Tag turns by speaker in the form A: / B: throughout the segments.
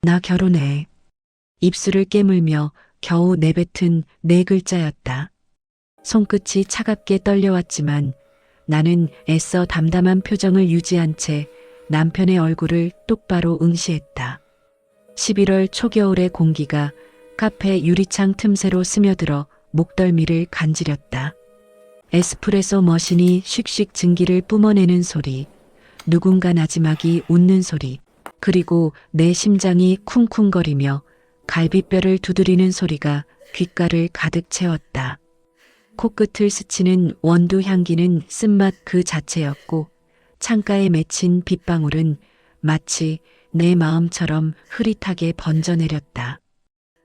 A: 나 결혼해. 입술을 깨물며 겨우 내뱉은 네 글자였다. 손끝이 차갑게 떨려왔지만 나는 애써 담담한 표정을 유지한 채 남편의 얼굴을 똑바로 응시했다. 11월 초겨울의 공기가 카페 유리창 틈새로 스며들어 목덜미를 간지렸다. 에스프레소 머신이 슉슉 증기를 뿜어내는 소리, 누군가 나지막이 웃는 소리, 그리고 내 심장이 쿵쿵거리며 갈비뼈를 두드리는 소리가 귓가를 가득 채웠다. 코끝을 스치는 원두 향기는 쓴맛 그 자체였고 창가에 맺힌 빗방울은 마치 내 마음처럼 흐릿하게 번져내렸다.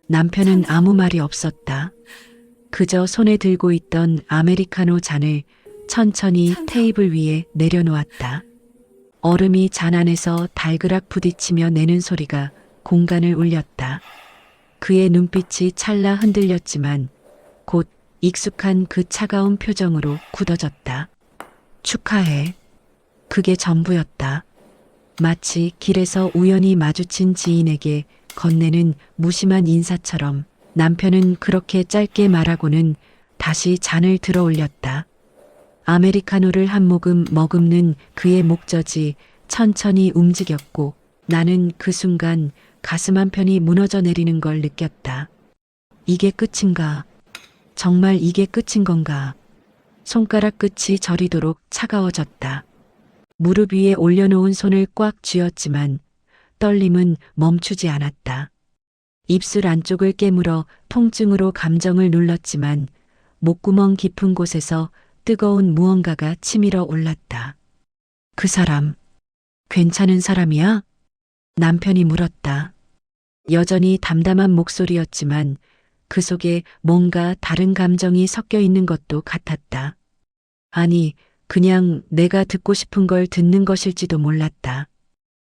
A: 남편은 아무 말이 없었다. 그저 손에 들고 있던 아메리카노 잔을 천천히 테이블 위에 내려놓았다. 얼음이 잔 안에서 달그락 부딪히며 내는 소리가 공간을 울렸다. 그의 눈빛이 찰나 흔들렸지만 곧 익숙한 그 차가운 표정으로 굳어졌다. 축하해. 그게 전부였다. 마치 길에서 우연히 마주친 지인에게 건네는 무심한 인사처럼 남편은 그렇게 짧게 말하고는 다시 잔을 들어 올렸다. 아메리카노를 한 모금 머금는 그의 목젖이 천천히 움직였고 나는 그 순간 가슴 한편이 무너져 내리는 걸 느꼈다. 이게 끝인가? 정말 이게 끝인 건가? 손가락 끝이 저리도록 차가워졌다. 무릎 위에 올려놓은 손을 꽉 쥐었지만 떨림은 멈추지 않았다. 입술 안쪽을 깨물어 통증으로 감정을 눌렀지만 목구멍 깊은 곳에서 뜨거운 무언가가 치밀어 올랐다. 그 사람, 괜찮은 사람이야? 남편이 물었다. 여전히 담담한 목소리였지만 그 속에 뭔가 다른 감정이 섞여 있는 것도 같았다. 아니, 그냥 내가 듣고 싶은 걸 듣는 것일지도 몰랐다.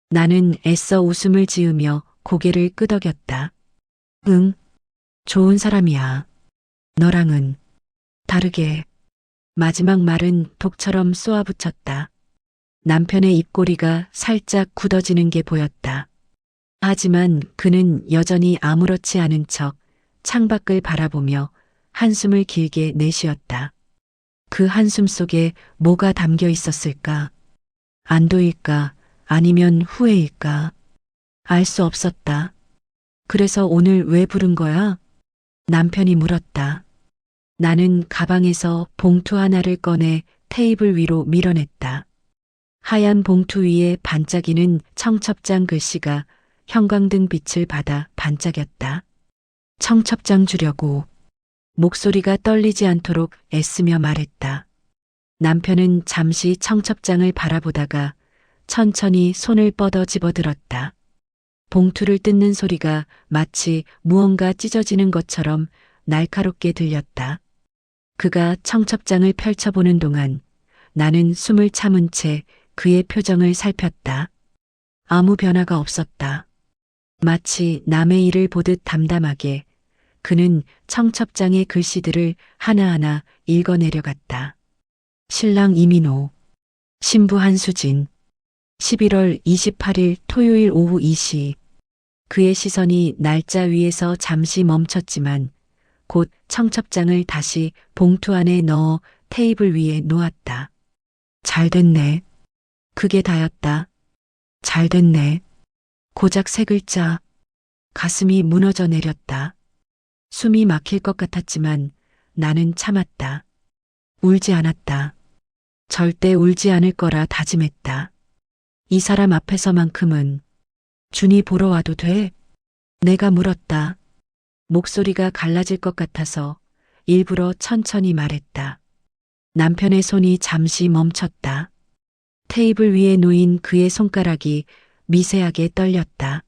A: 나는 애써 웃음을 지으며 고개를 끄덕였다. 응, 좋은 사람이야. 너랑은 다르게. 마지막 말은 독처럼 쏘아붙였다. 남편의 입꼬리가 살짝 굳어지는 게 보였다. 하지만 그는 여전히 아무렇지 않은 척 창밖을 바라보며 한숨을 길게 내쉬었다. 그 한숨 속에 뭐가 담겨 있었을까? 안도일까? 아니면 후회일까? 알 수 없었다. 그래서 오늘 왜 부른 거야? 남편이 물었다. 나는 가방에서 봉투 하나를 꺼내 테이블 위로 밀어냈다. 하얀 봉투 위에 반짝이는 청첩장 글씨가 형광등 빛을 받아 반짝였다. 청첩장 주려고. 목소리가 떨리지 않도록 애쓰며 말했다. 남편은 잠시 청첩장을 바라보다가 천천히 손을 뻗어 집어들었다. 봉투를 뜯는 소리가 마치 무언가 찢어지는 것처럼 날카롭게 들렸다. 그가 청첩장을 펼쳐보는 동안 나는 숨을 참은 채 그의 표정을 살폈다. 아무 변화가 없었다. 마치 남의 일을 보듯 담담하게 그는 청첩장의 글씨들을 하나하나 읽어내려갔다. 신랑 이민호, 신부 한수진, 11월 28일 토요일 오후 2시. 그의 시선이 날짜 위에서 잠시 멈췄지만 곧 청첩장을 다시 봉투 안에 넣어 테이블 위에 놓았다. 잘 됐네. 그게 다였다. 잘 됐네. 고작 세 글자. 가슴이 무너져 내렸다. 숨이 막힐 것 같았지만 나는 참았다. 울지 않았다. 절대 울지 않을 거라 다짐했다. 이 사람 앞에서만큼은. 준이 보러 와도 돼? 내가 물었다. 목소리가 갈라질 것 같아서 일부러 천천히 말했다. 남편의 손이 잠시 멈췄다. 테이블 위에 놓인 그의 손가락이 미세하게 떨렸다.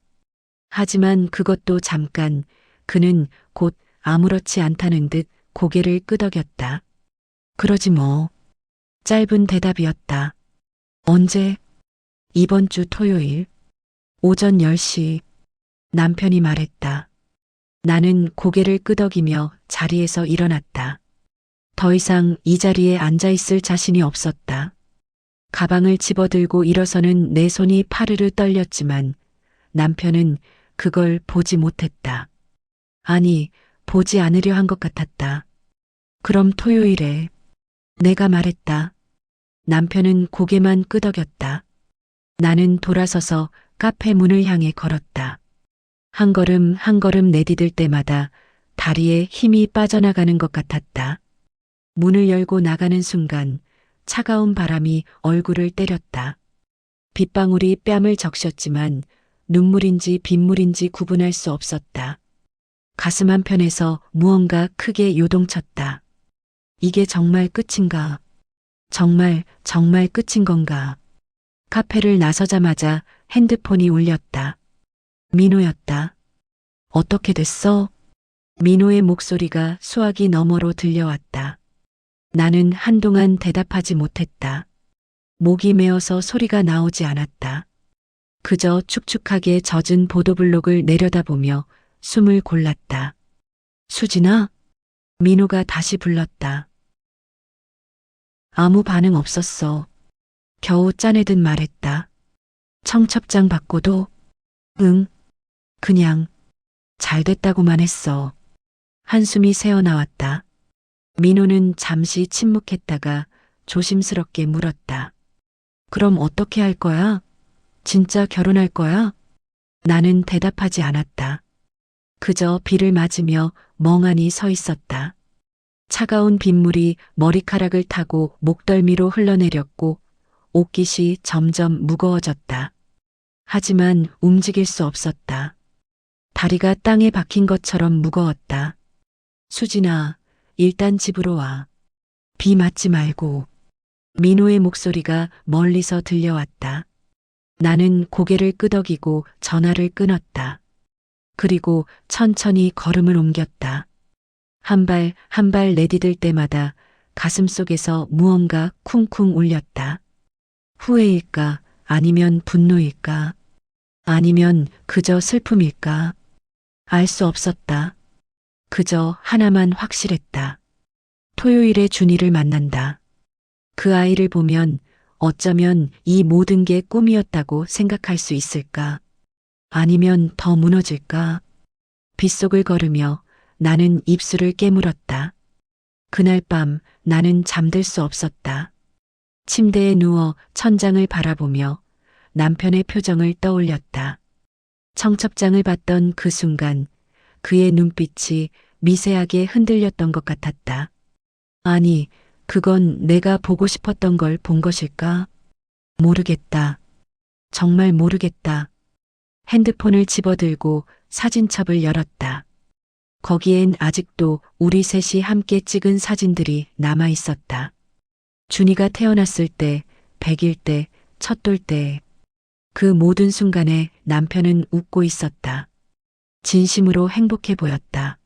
A: 하지만 그것도 잠깐. 그는 곧 아무렇지 않다는 듯 고개를 끄덕였다. 그러지 뭐. 짧은 대답이었다. 언제? 이번 주 토요일. 오전 10시. 남편이 말했다. 나는 고개를 끄덕이며 자리에서 일어났다. 더 이상 이 자리에 앉아 있을 자신이 없었다. 가방을 집어들고 일어서는 내 손이 파르르 떨렸지만 남편은 그걸 보지 못했다. 아니, 보지 않으려 한 것 같았다. 그럼 토요일에 내가 말했다. 남편은 고개만 끄덕였다. 나는 돌아서서 카페 문을 향해 걸었다. 한 걸음 한 걸음 내디딜 때마다 다리에 힘이 빠져나가는 것 같았다. 문을 열고 나가는 순간 차가운 바람이 얼굴을 때렸다. 빗방울이 뺨을 적셨지만 눈물인지 빗물인지 구분할 수 없었다. 가슴 한편에서 무언가 크게 요동쳤다. 이게 정말 끝인가? 정말 끝인 건가? 카페를 나서자마자 핸드폰이 울렸다. 민호였다. 어떻게 됐어? 민호의 목소리가 수화기 너머로 들려왔다. 나는 한동안 대답하지 못했다. 목이 메어서 소리가 나오지 않았다. 그저 축축하게 젖은 보도블록을 내려다보며 숨을 골랐다. 수진아? 민호가 다시 불렀다. 아무 반응 없었어. 겨우 짜내듯 말했다. 청첩장 받고도 응, 그냥 잘 됐다고만 했어. 한숨이 새어나왔다. 민호는 잠시 침묵했다가 조심스럽게 물었다. 그럼 어떻게 할 거야? 진짜 결혼할 거야? 나는 대답하지 않았다. 그저 비를 맞으며 멍하니 서 있었다. 차가운 빗물이 머리카락을 타고 목덜미로 흘러내렸고 옷깃이 점점 무거워졌다. 하지만 움직일 수 없었다. 다리가 땅에 박힌 것처럼 무거웠다. 수진아, 일단 집으로 와. 비 맞지 말고. 민호의 목소리가 멀리서 들려왔다. 나는 고개를 끄덕이고 전화를 끊었다. 그리고 천천히 걸음을 옮겼다. 한 발 한 발 내디딜 때마다 가슴 속에서 무언가 쿵쿵 울렸다. 후회일까? 아니면 분노일까? 아니면 그저 슬픔일까? 알 수 없었다. 그저 하나만 확실했다. 토요일에 준이를 만난다. 그 아이를 보면 어쩌면 이 모든 게 꿈이었다고 생각할 수 있을까? 아니면 더 무너질까? 빗속을 걸으며 나는 입술을 깨물었다. 그날 밤 나는 잠들 수 없었다. 침대에 누워 천장을 바라보며 남편의 표정을 떠올렸다. 청첩장을 받던 그 순간 그의 눈빛이 미세하게 흔들렸던 것 같았다. 아니, 그건 내가 보고 싶었던 걸 본 것일까? 모르겠다. 정말 모르겠다. 핸드폰을 집어들고 사진첩을 열었다. 거기엔 아직도 우리 셋이 함께 찍은 사진들이 남아 있었다. 준이가 태어났을 때, 100일 때, 첫돌 때, 그 모든 순간에 남편은 웃고 있었다. 진심으로 행복해 보였다.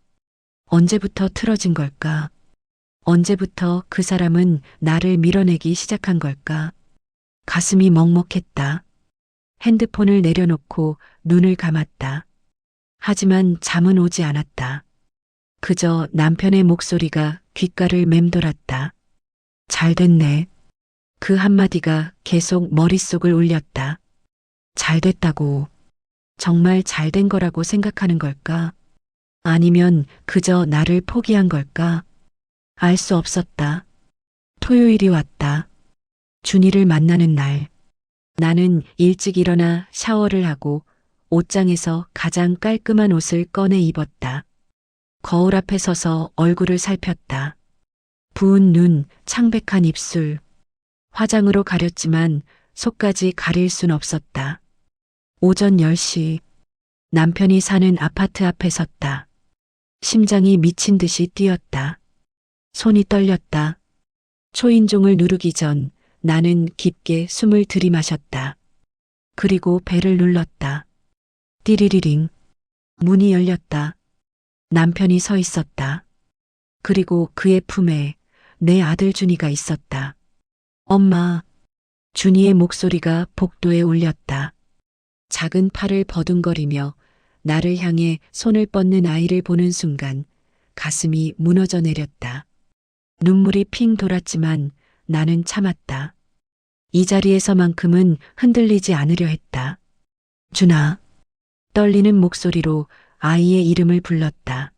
A: 언제부터 틀어진 걸까? 언제부터 그 사람은 나를 밀어내기 시작한 걸까? 가슴이 먹먹했다. 핸드폰을 내려놓고 눈을 감았다. 하지만 잠은 오지 않았다. 그저 남편의 목소리가 귓가를 맴돌았다. 잘 됐네. 그 한마디가 계속 머릿속을 울렸다. 잘 됐다고. 정말 잘 된 거라고 생각하는 걸까? 아니면 그저 나를 포기한 걸까? 알 수 없었다. 토요일이 왔다. 준이를 만나는 날. 나는 일찍 일어나 샤워를 하고 옷장에서 가장 깔끔한 옷을 꺼내 입었다. 거울 앞에 서서 얼굴을 살폈다. 부은 눈, 창백한 입술. 화장으로 가렸지만 속까지 가릴 순 없었다. 오전 10시 남편이 사는 아파트 앞에 섰다. 심장이 미친 듯이 뛰었다. 손이 떨렸다. 초인종을 누르기 전 나는 깊게 숨을 들이마셨다. 그리고 벨을 눌렀다. 띠리리링. 문이 열렸다. 남편이 서 있었다. 그리고 그의 품에 내 아들 준이가 있었다. 엄마. 준이의 목소리가 복도에 울렸다. 작은 팔을 버둥거리며 나를 향해 손을 뻗는 아이를 보는 순간 가슴이 무너져 내렸다. 눈물이 핑 돌았지만 나는 참았다. 이 자리에서만큼은 흔들리지 않으려 했다. 준아, 떨리는 목소리로 아이의 이름을 불렀다.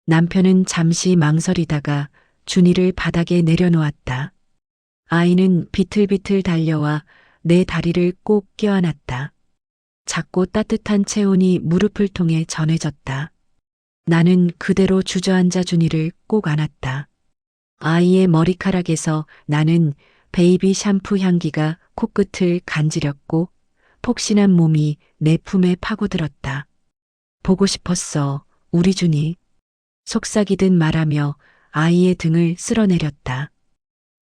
A: 남편은 잠시 망설이다가 준이를 바닥에 내려놓았다. 아이는 비틀비틀 달려와 내 다리를 꼭 껴안았다. 작고 따뜻한 체온이 무릎을 통해 전해졌다. 나는 그대로 주저앉아 준이를 꼭 안았다. 아이의 머리카락에서 나는 베이비 샴푸 향기가 코끝을 간지렸고 폭신한 몸이 내 품에 파고들었다. 보고 싶었어, 우리 준이. 속삭이듯 말하며 아이의 등을 쓸어내렸다.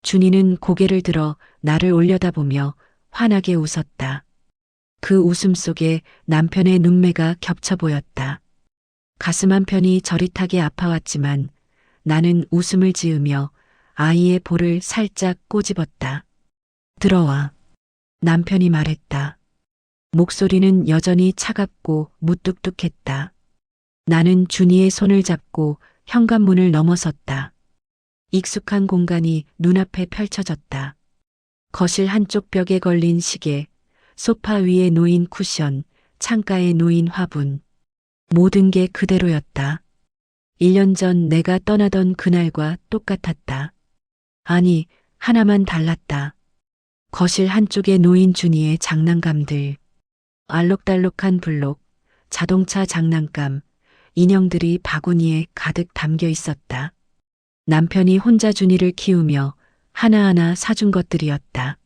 A: 준이는 고개를 들어 나를 올려다보며 환하게 웃었다. 그 웃음 속에 남편의 눈매가 겹쳐 보였다. 가슴 한편이 저릿하게 아파왔지만 나는 웃음을 지으며 아이의 볼을 살짝 꼬집었다. 들어와. 남편이 말했다. 목소리는 여전히 차갑고 무뚝뚝했다. 나는 준이의 손을 잡고 현관문을 넘어섰다. 익숙한 공간이 눈앞에 펼쳐졌다. 거실 한쪽 벽에 걸린 시계, 소파 위에 놓인 쿠션, 창가에 놓인 화분. 모든 게 그대로였다. 1년 전 내가 떠나던 그날과 똑같았다. 아니, 하나만 달랐다. 거실 한쪽에 놓인 준이의 장난감들. 알록달록한 블록, 자동차 장난감, 인형들이 바구니에 가득 담겨 있었다. 남편이 혼자 준이를 키우며 하나하나 사준 것들이었다.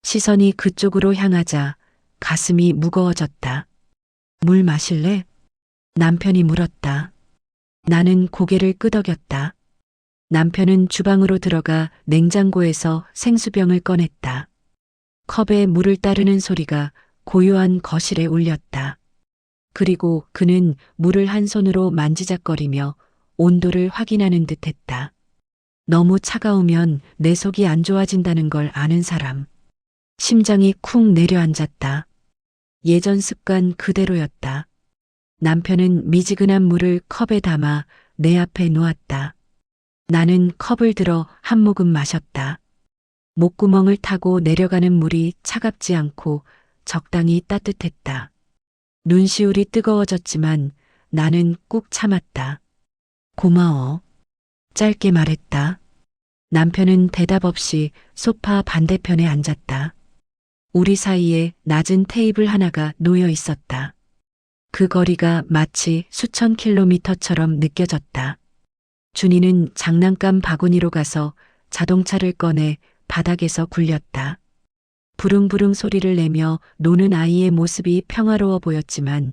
A: 시선이 그쪽으로 향하자 가슴이 무거워졌다. 물 마실래? 남편이 물었다. 나는 고개를 끄덕였다. 남편은 주방으로 들어가 냉장고에서 생수병을 꺼냈다. 컵에 물을 따르는 소리가 고요한 거실에 울렸다. 그리고 그는 물을 한 손으로 만지작거리며 온도를 확인하는 듯 했다. 너무 차가우면 내 속이 안 좋아진다는 걸 아는 사람. 심장이 쿵 내려앉았다. 예전 습관 그대로였다. 남편은 미지근한 물을 컵에 담아 내 앞에 놓았다. 나는 컵을 들어 한 모금 마셨다. 목구멍을 타고 내려가는 물이 차갑지 않고 적당히 따뜻했다. 눈시울이 뜨거워졌지만 나는 꾹 참았다. 고마워. 짧게 말했다. 남편은 대답 없이 소파 반대편에 앉았다. 우리 사이에 낮은 테이블 하나가 놓여 있었다. 그 거리가 마치 수천 킬로미터처럼 느껴졌다. 준이는 장난감 바구니로 가서 자동차를 꺼내 바닥에서 굴렸다. 부릉부릉 소리를 내며 노는 아이의 모습이 평화로워 보였지만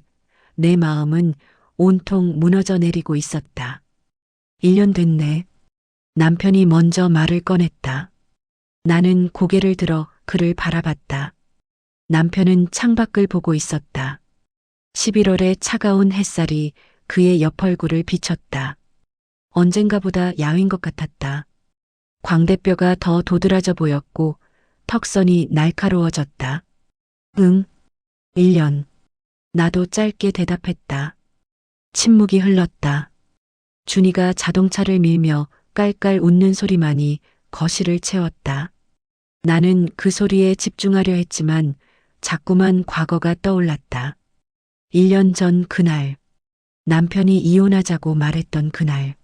A: 내 마음은 온통 무너져 내리고 있었다. 1년 됐네. 남편이 먼저 말을 꺼냈다. 나는 고개를 들어 그를 바라봤다. 남편은 창밖을 보고 있었다. 11월의 차가운 햇살이 그의 옆얼굴을 비쳤다. 언젠가보다 야윈 것 같았다. 광대뼈가 더 도드라져 보였고 턱선이 날카로워졌다. 응, 1년. 나도 짧게 대답했다. 침묵이 흘렀다. 준이가 자동차를 밀며 깔깔 웃는 소리만이 거실을 채웠다. 나는 그 소리에 집중하려 했지만 자꾸만 과거가 떠올랐다. 1년 전 그날, 남편이 이혼하자고 말했던 그날.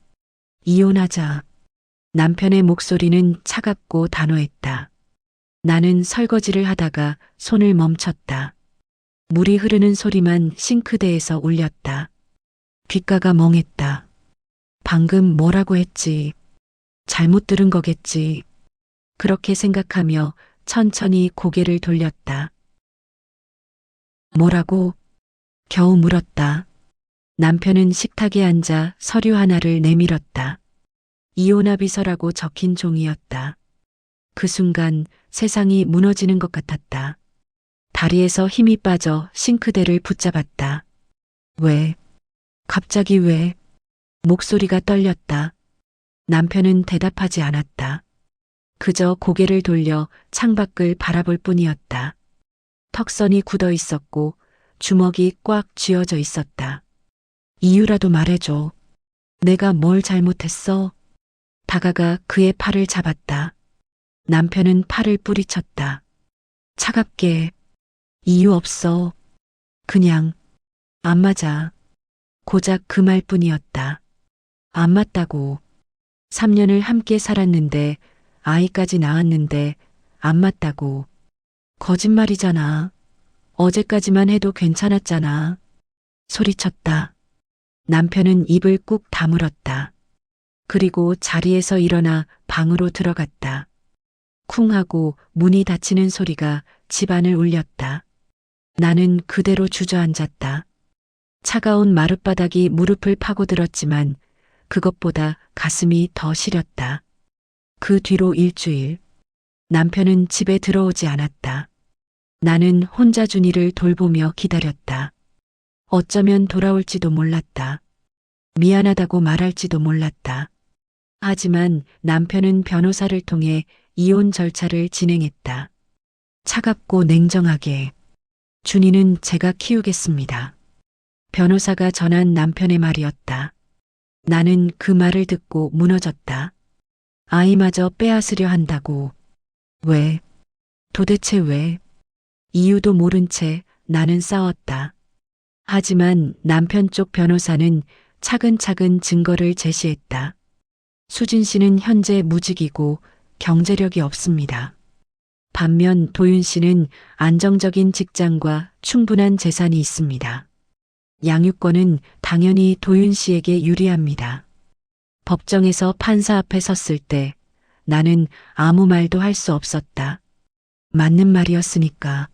A: 이혼하자. 남편의 목소리는 차갑고 단호했다. 나는 설거지를 하다가 손을 멈췄다. 물이 흐르는 소리만 싱크대에서 울렸다. 귓가가 멍했다. 방금 뭐라고 했지? 잘못 들은 거겠지. 그렇게 생각하며 천천히 고개를 돌렸다. 뭐라고? 겨우 물었다. 남편은 식탁에 앉아 서류 하나를 내밀었다. 이혼합의서라고 적힌 종이였다. 그 순간 세상이 무너지는 것 같았다. 다리에서 힘이 빠져 싱크대를 붙잡았다. 왜? 갑자기 왜? 목소리가 떨렸다. 남편은 대답하지 않았다. 그저 고개를 돌려 창밖을 바라볼 뿐이었다. 턱선이 굳어 있었고 주먹이 꽉 쥐어져 있었다. 이유라도 말해줘. 내가 뭘 잘못했어? 다가가 그의 팔을 잡았다. 남편은 팔을 뿌리쳤다. 차갑게. 이유 없어. 그냥 안 맞아. 고작 그 말뿐이었다. 안 맞다고. 3년을 함께 살았는데, 아이까지 낳았는데, 안 맞다고. 거짓말이잖아. 어제까지만 해도 괜찮았잖아. 소리쳤다. 남편은 입을 꾹 다물었다. 그리고 자리에서 일어나 방으로 들어갔다. 쿵 하고 문이 닫히는 소리가 집안을 울렸다. 나는 그대로 주저앉았다. 차가운 마룻바닥이 무릎을 파고들었지만 그것보다 가슴이 더 시렸다. 그 뒤로 일주일, 남편은 집에 들어오지 않았다. 나는 혼자 준이를 돌보며 기다렸다. 어쩌면 돌아올지도 몰랐다. 미안하다고 말할지도 몰랐다. 하지만 남편은 변호사를 통해 이혼 절차를 진행했다. 차갑고 냉정하게. 준이는 제가 키우겠습니다. 변호사가 전한 남편의 말이었다. 나는 그 말을 듣고 무너졌다. 아이마저 빼앗으려 한다고. 왜? 도대체 왜? 이유도 모른 채 나는 싸웠다. 하지만 남편 쪽 변호사는 차근차근 증거를 제시했다. 수진 씨는 현재 무직이고 경제력이 없습니다. 반면 도윤 씨는 안정적인 직장과 충분한 재산이 있습니다. 양육권은 당연히 도윤 씨에게 유리합니다. 법정에서 판사 앞에 섰을 때 나는 아무 말도 할 수 없었다. 맞는 말이었으니까.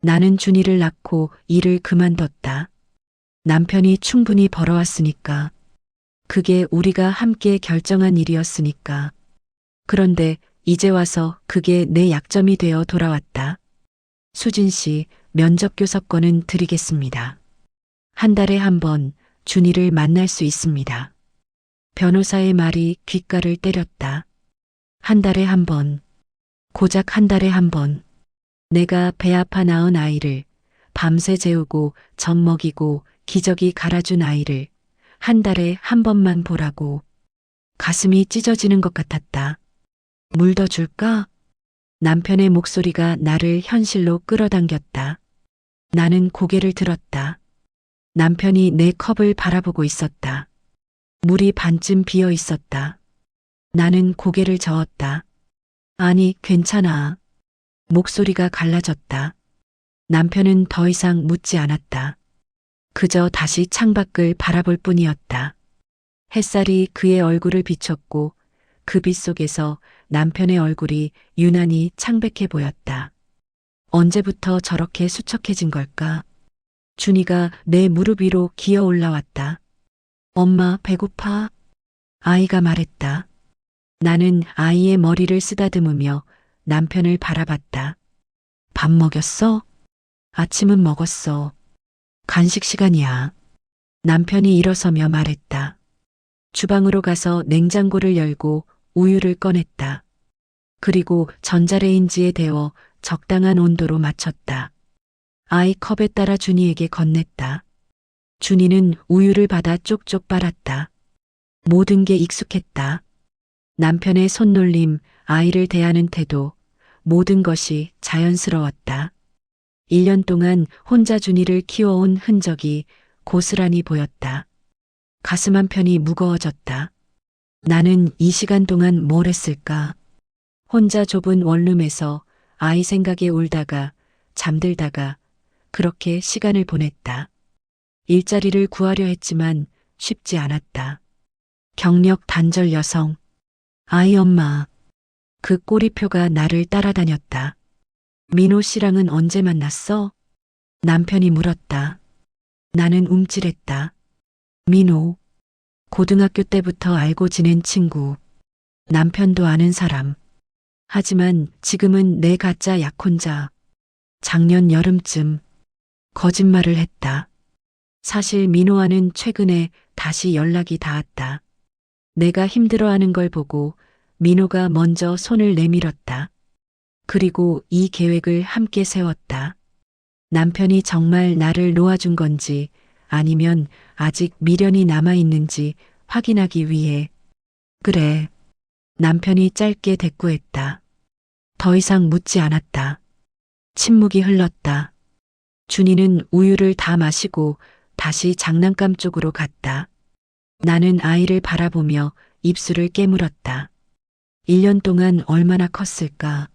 A: 나는 준이를 낳고 일을 그만뒀다. 남편이 충분히 벌어왔으니까. 그게 우리가 함께 결정한 일이었으니까. 그런데 이제 와서 그게 내 약점이 되어 돌아왔다. 수진 씨, 면접 교섭권은 드리겠습니다. 한 달에 한 번 준이를 만날 수 있습니다. 변호사의 말이 귓가를 때렸다. 한 달에 한 번, 고작 한 달에 한 번. 내가 배 아파 낳은 아이를, 밤새 재우고 젖 먹이고 기저귀 갈아준 아이를 한 달에 한 번만 보라고. 가슴이 찢어지는 것 같았다. 물 더 줄까? 남편의 목소리가 나를 현실로 끌어당겼다. 나는 고개를 들었다. 남편이 내 컵을 바라보고 있었다. 물이 반쯤 비어 있었다. 나는 고개를 저었다. 아니, 괜찮아. 목소리가 갈라졌다. 남편은 더 이상 묻지 않았다. 그저 다시 창밖을 바라볼 뿐이었다. 햇살이 그의 얼굴을 비췄고 그 빛 속에서 남편의 얼굴이 유난히 창백해 보였다. 언제부터 저렇게 수척해진 걸까? 준이가 내 무릎 위로 기어 올라왔다. 엄마, 배고파? 아이가 말했다. 나는 아이의 머리를 쓰다듬으며 남편을 바라봤다. 밥 먹였어? 아침은 먹었어. 간식 시간이야. 남편이 일어서며 말했다. 주방으로 가서 냉장고를 열고 우유를 꺼냈다. 그리고 전자레인지에 데워 적당한 온도로 맞췄다. 아이 컵에 따라 준이에게 건넸다. 준이는 우유를 받아 쪽쪽 빨았다. 모든 게 익숙했다. 남편의 손놀림, 아이를 대하는 태도, 모든 것이 자연스러웠다. 1년 동안 혼자 준이를 키워온 흔적이 고스란히 보였다. 가슴 한편이 무거워졌다. 나는 이 시간 동안 뭘 했을까? 혼자 좁은 원룸에서 아이 생각에 울다가 잠들다가 그렇게 시간을 보냈다. 일자리를 구하려 했지만 쉽지 않았다. 경력 단절 여성, 아이 엄마, 그 꼬리표가 나를 따라다녔다. 민호 씨랑은 언제 만났어? 남편이 물었다. 나는 움찔했다. 민호, 고등학교 때부터 알고 지낸 친구, 남편도 아는 사람. 하지만 지금은 내 가짜 약혼자. 작년 여름쯤 거짓말을 했다. 사실 민호와는 최근에 다시 연락이 닿았다. 내가 힘들어하는 걸 보고 민호가 먼저 손을 내밀었다. 그리고 이 계획을 함께 세웠다. 남편이 정말 나를 놓아준 건지 아니면 아직 미련이 남아있는지 확인하기 위해. 그래. 남편이 짧게 대꾸했다. 더 이상 묻지 않았다. 침묵이 흘렀다. 준이는 우유를 다 마시고 다시 장난감 쪽으로 갔다. 나는 아이를 바라보며 입술을 깨물었다. 1년 동안 얼마나 컸을까?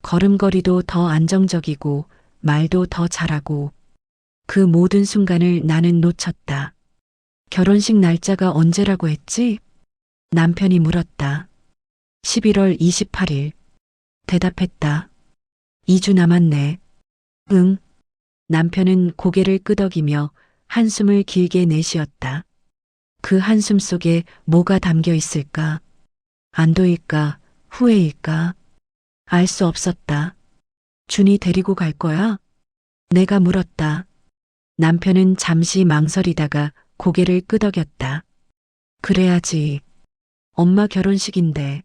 A: 걸음걸이도 더 안정적이고 말도 더 잘하고 그 모든 순간을 나는 놓쳤다. 결혼식 날짜가 언제라고 했지? 남편이 물었다. 11월 28일. 대답했다. 2주 남았네. 응. 남편은 고개를 끄덕이며 한숨을 길게 내쉬었다. 그 한숨 속에 뭐가 담겨 있을까? 안도일까? 후회일까? 알 수 없었다. 준이 데리고 갈 거야? 내가 물었다. 남편은 잠시 망설이다가 고개를 끄덕였다. 그래야지. 엄마 결혼식인데.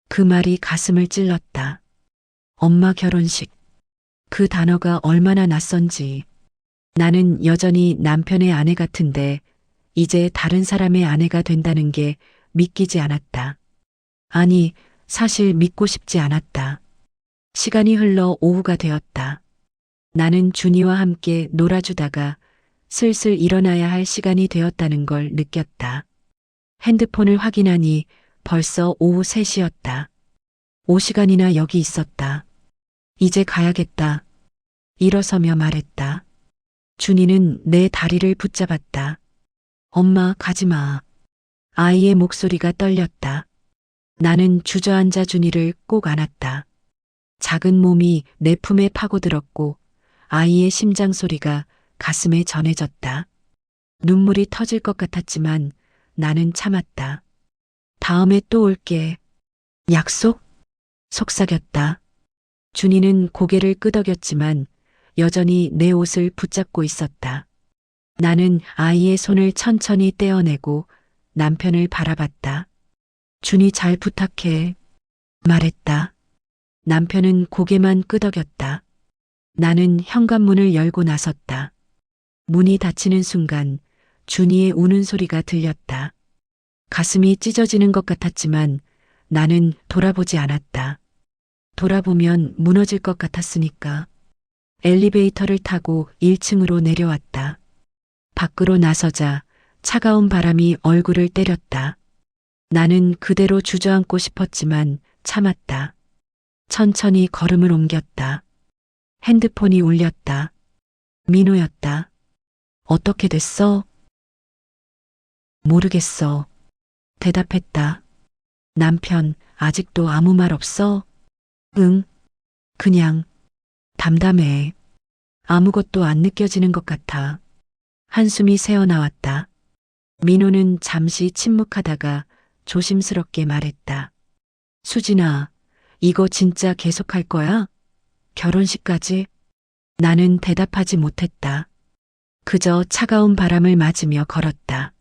A: 그 말이 가슴을 찔렀다. 엄마 결혼식. 그 단어가 얼마나 낯선지. 나는 여전히 남편의 아내 같은데 이제 다른 사람의 아내가 된다는 게 믿기지 않았다. 아니, 사실 믿고 싶지 않았다. 시간이 흘러 오후가 되었다. 나는 준이와 함께 놀아주다가 슬슬 일어나야 할 시간이 되었다는 걸 느꼈다. 핸드폰을 확인하니 벌써 오후 3시였다. 5시간이나 여기 있었다. 이제 가야겠다. 일어서며 말했다. 준이는 내 다리를 붙잡았다. 엄마, 가지 마. 아이의 목소리가 떨렸다. 나는 주저앉아 준이를 꼭 안았다. 작은 몸이 내 품에 파고들었고 아이의 심장 소리가 가슴에 전해졌다. 눈물이 터질 것 같았지만 나는 참았다. 다음에 또 올게. 약속? 속삭였다. 준이는 고개를 끄덕였지만 여전히 내 옷을 붙잡고 있었다. 나는 아이의 손을 천천히 떼어내고 남편을 바라봤다. 준이 잘 부탁해. 말했다. 남편은 고개만 끄덕였다. 나는 현관문을 열고 나섰다. 문이 닫히는 순간 준이의 우는 소리가 들렸다. 가슴이 찢어지는 것 같았지만 나는 돌아보지 않았다. 돌아보면 무너질 것 같았으니까. 엘리베이터를 타고 1층으로 내려왔다. 밖으로 나서자 차가운 바람이 얼굴을 때렸다. 나는 그대로 주저앉고 싶었지만 참았다. 천천히 걸음을 옮겼다. 핸드폰이 울렸다. 민호였다. 어떻게 됐어? 모르겠어. 대답했다. 남편, 아직도 아무 말 없어? 응. 그냥 담담해. 아무것도 안 느껴지는 것 같아. 한숨이 새어나왔다. 민호는 잠시 침묵하다가 조심스럽게 말했다. 수진아, 이거 진짜 계속할 거야? 결혼식까지? 나는 대답하지 못했다. 그저 차가운 바람을 맞으며 걸었다.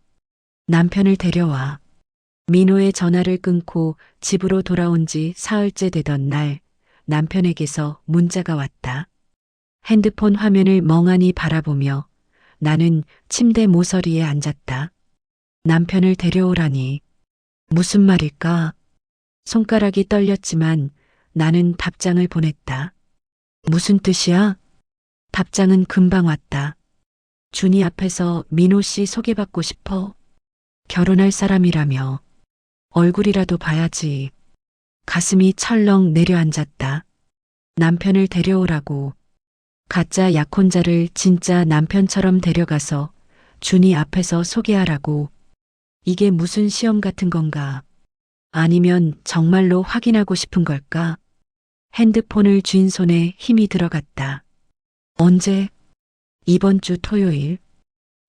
A: 남편을 데려와. 민호의 전화를 끊고 집으로 돌아온 지 사흘째 되던 날, 남편에게서 문자가 왔다. 핸드폰 화면을 멍하니 바라보며 나는 침대 모서리에 앉았다. 남편을 데려오라니. 무슨 말일까? 손가락이 떨렸지만 나는 답장을 보냈다. 무슨 뜻이야? 답장은 금방 왔다. 준이 앞에서 민호 씨 소개받고 싶어. 결혼할 사람이라며. 얼굴이라도 봐야지. 가슴이 철렁 내려앉았다. 남편을 데려오라고. 가짜 약혼자를 진짜 남편처럼 데려가서 준이 앞에서 소개하라고. 이게 무슨 시험 같은 건가? 아니면 정말로 확인하고 싶은 걸까? 핸드폰을 쥔 손에 힘이 들어갔다. 언제? 이번 주 토요일.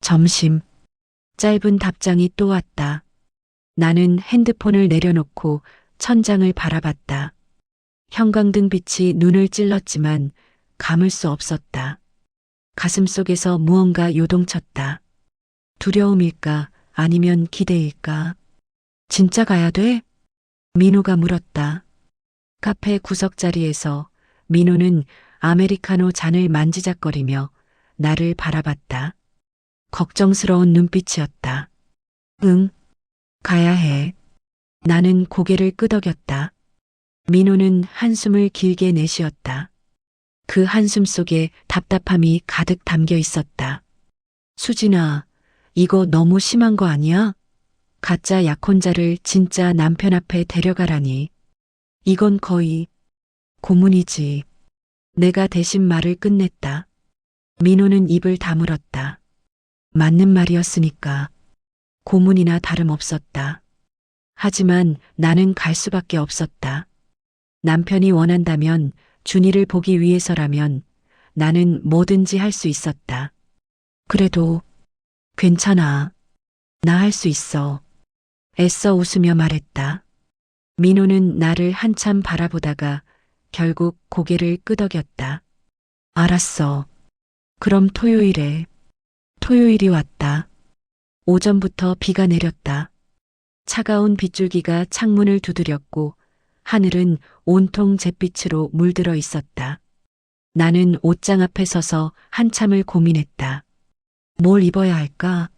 A: 점심. 짧은 답장이 또 왔다. 나는 핸드폰을 내려놓고 천장을 바라봤다. 형광등 빛이 눈을 찔렀지만 감을 수 없었다. 가슴속에서 무언가 요동쳤다. 두려움일까 아니면 기대일까? 진짜 가야 돼? 민호가 물었다. 카페 구석자리에서 민호는 아메리카노 잔을 만지작거리며 나를 바라봤다. 걱정스러운 눈빛이었다. 응, 가야 해. 나는 고개를 끄덕였다. 민호는 한숨을 길게 내쉬었다. 그 한숨 속에 답답함이 가득 담겨 있었다. 수진아, 이거 너무 심한 거 아니야? 가짜 약혼자를 진짜 남편 앞에 데려가라니. 이건 거의 고문이지. 내가 대신 말을 끝냈다. 민호는 입을 다물었다. 맞는 말이었으니까. 고문이나 다름없었다. 하지만 나는 갈 수밖에 없었다. 남편이 원한다면, 준이를 보기 위해서라면 나는 뭐든지 할 수 있었다. 그래도 괜찮아. 나 할 수 있어. 애써 웃으며 말했다. 민호는 나를 한참 바라보다가 결국 고개를 끄덕였다. 알았어. 그럼 토요일에. 토요일이 왔다. 오전부터 비가 내렸다. 차가운 빗줄기가 창문을 두드렸고 하늘은 온통 잿빛으로 물들어 있었다. 나는 옷장 앞에 서서 한참을 고민했다. 뭘 입어야 할까?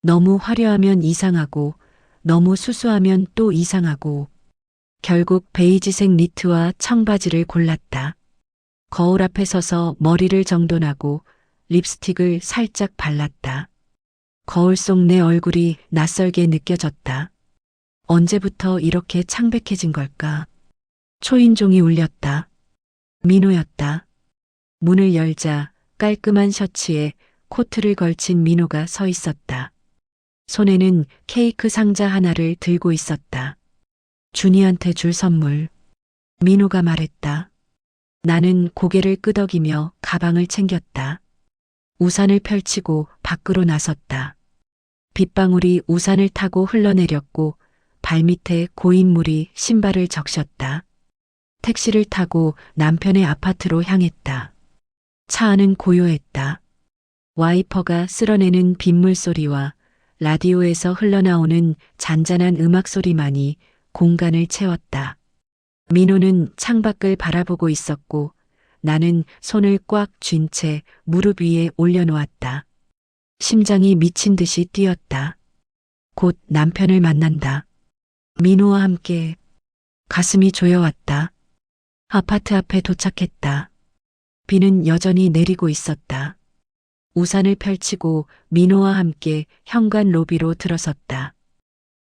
A: 너무 화려하면 이상하고 너무 수수하면 또 이상하고 결국 베이지색 니트와 청바지를 골랐다. 거울 앞에 서서 머리를 정돈하고 립스틱을 살짝 발랐다. 거울 속 내 얼굴이 낯설게 느껴졌다. 언제부터 이렇게 창백해진 걸까? 초인종이 울렸다. 민호였다. 문을 열자 깔끔한 셔츠에 코트를 걸친 민호가 서 있었다. 손에는 케이크 상자 하나를 들고 있었다. 준이한테 줄 선물. 민호가 말했다. 나는 고개를 끄덕이며 가방을 챙겼다. 우산을 펼치고 밖으로 나섰다. 빗방울이 우산을 타고 흘러내렸고 발밑에 고인 물이 신발을 적셨다. 택시를 타고 남편의 아파트로 향했다. 차 안은 고요했다. 와이퍼가 쓸어내는 빗물 소리와 라디오에서 흘러나오는 잔잔한 음악 소리만이 공간을 채웠다. 민호는 창밖을 바라보고 있었고 나는 손을 꽉 쥔 채 무릎 위에 올려놓았다. 심장이 미친 듯이 뛰었다. 곧 남편을 만난다. 민호와 함께 가슴이 조여왔다. 아파트 앞에 도착했다. 비는 여전히 내리고 있었다. 우산을 펼치고 민호와 함께 현관 로비로 들어섰다.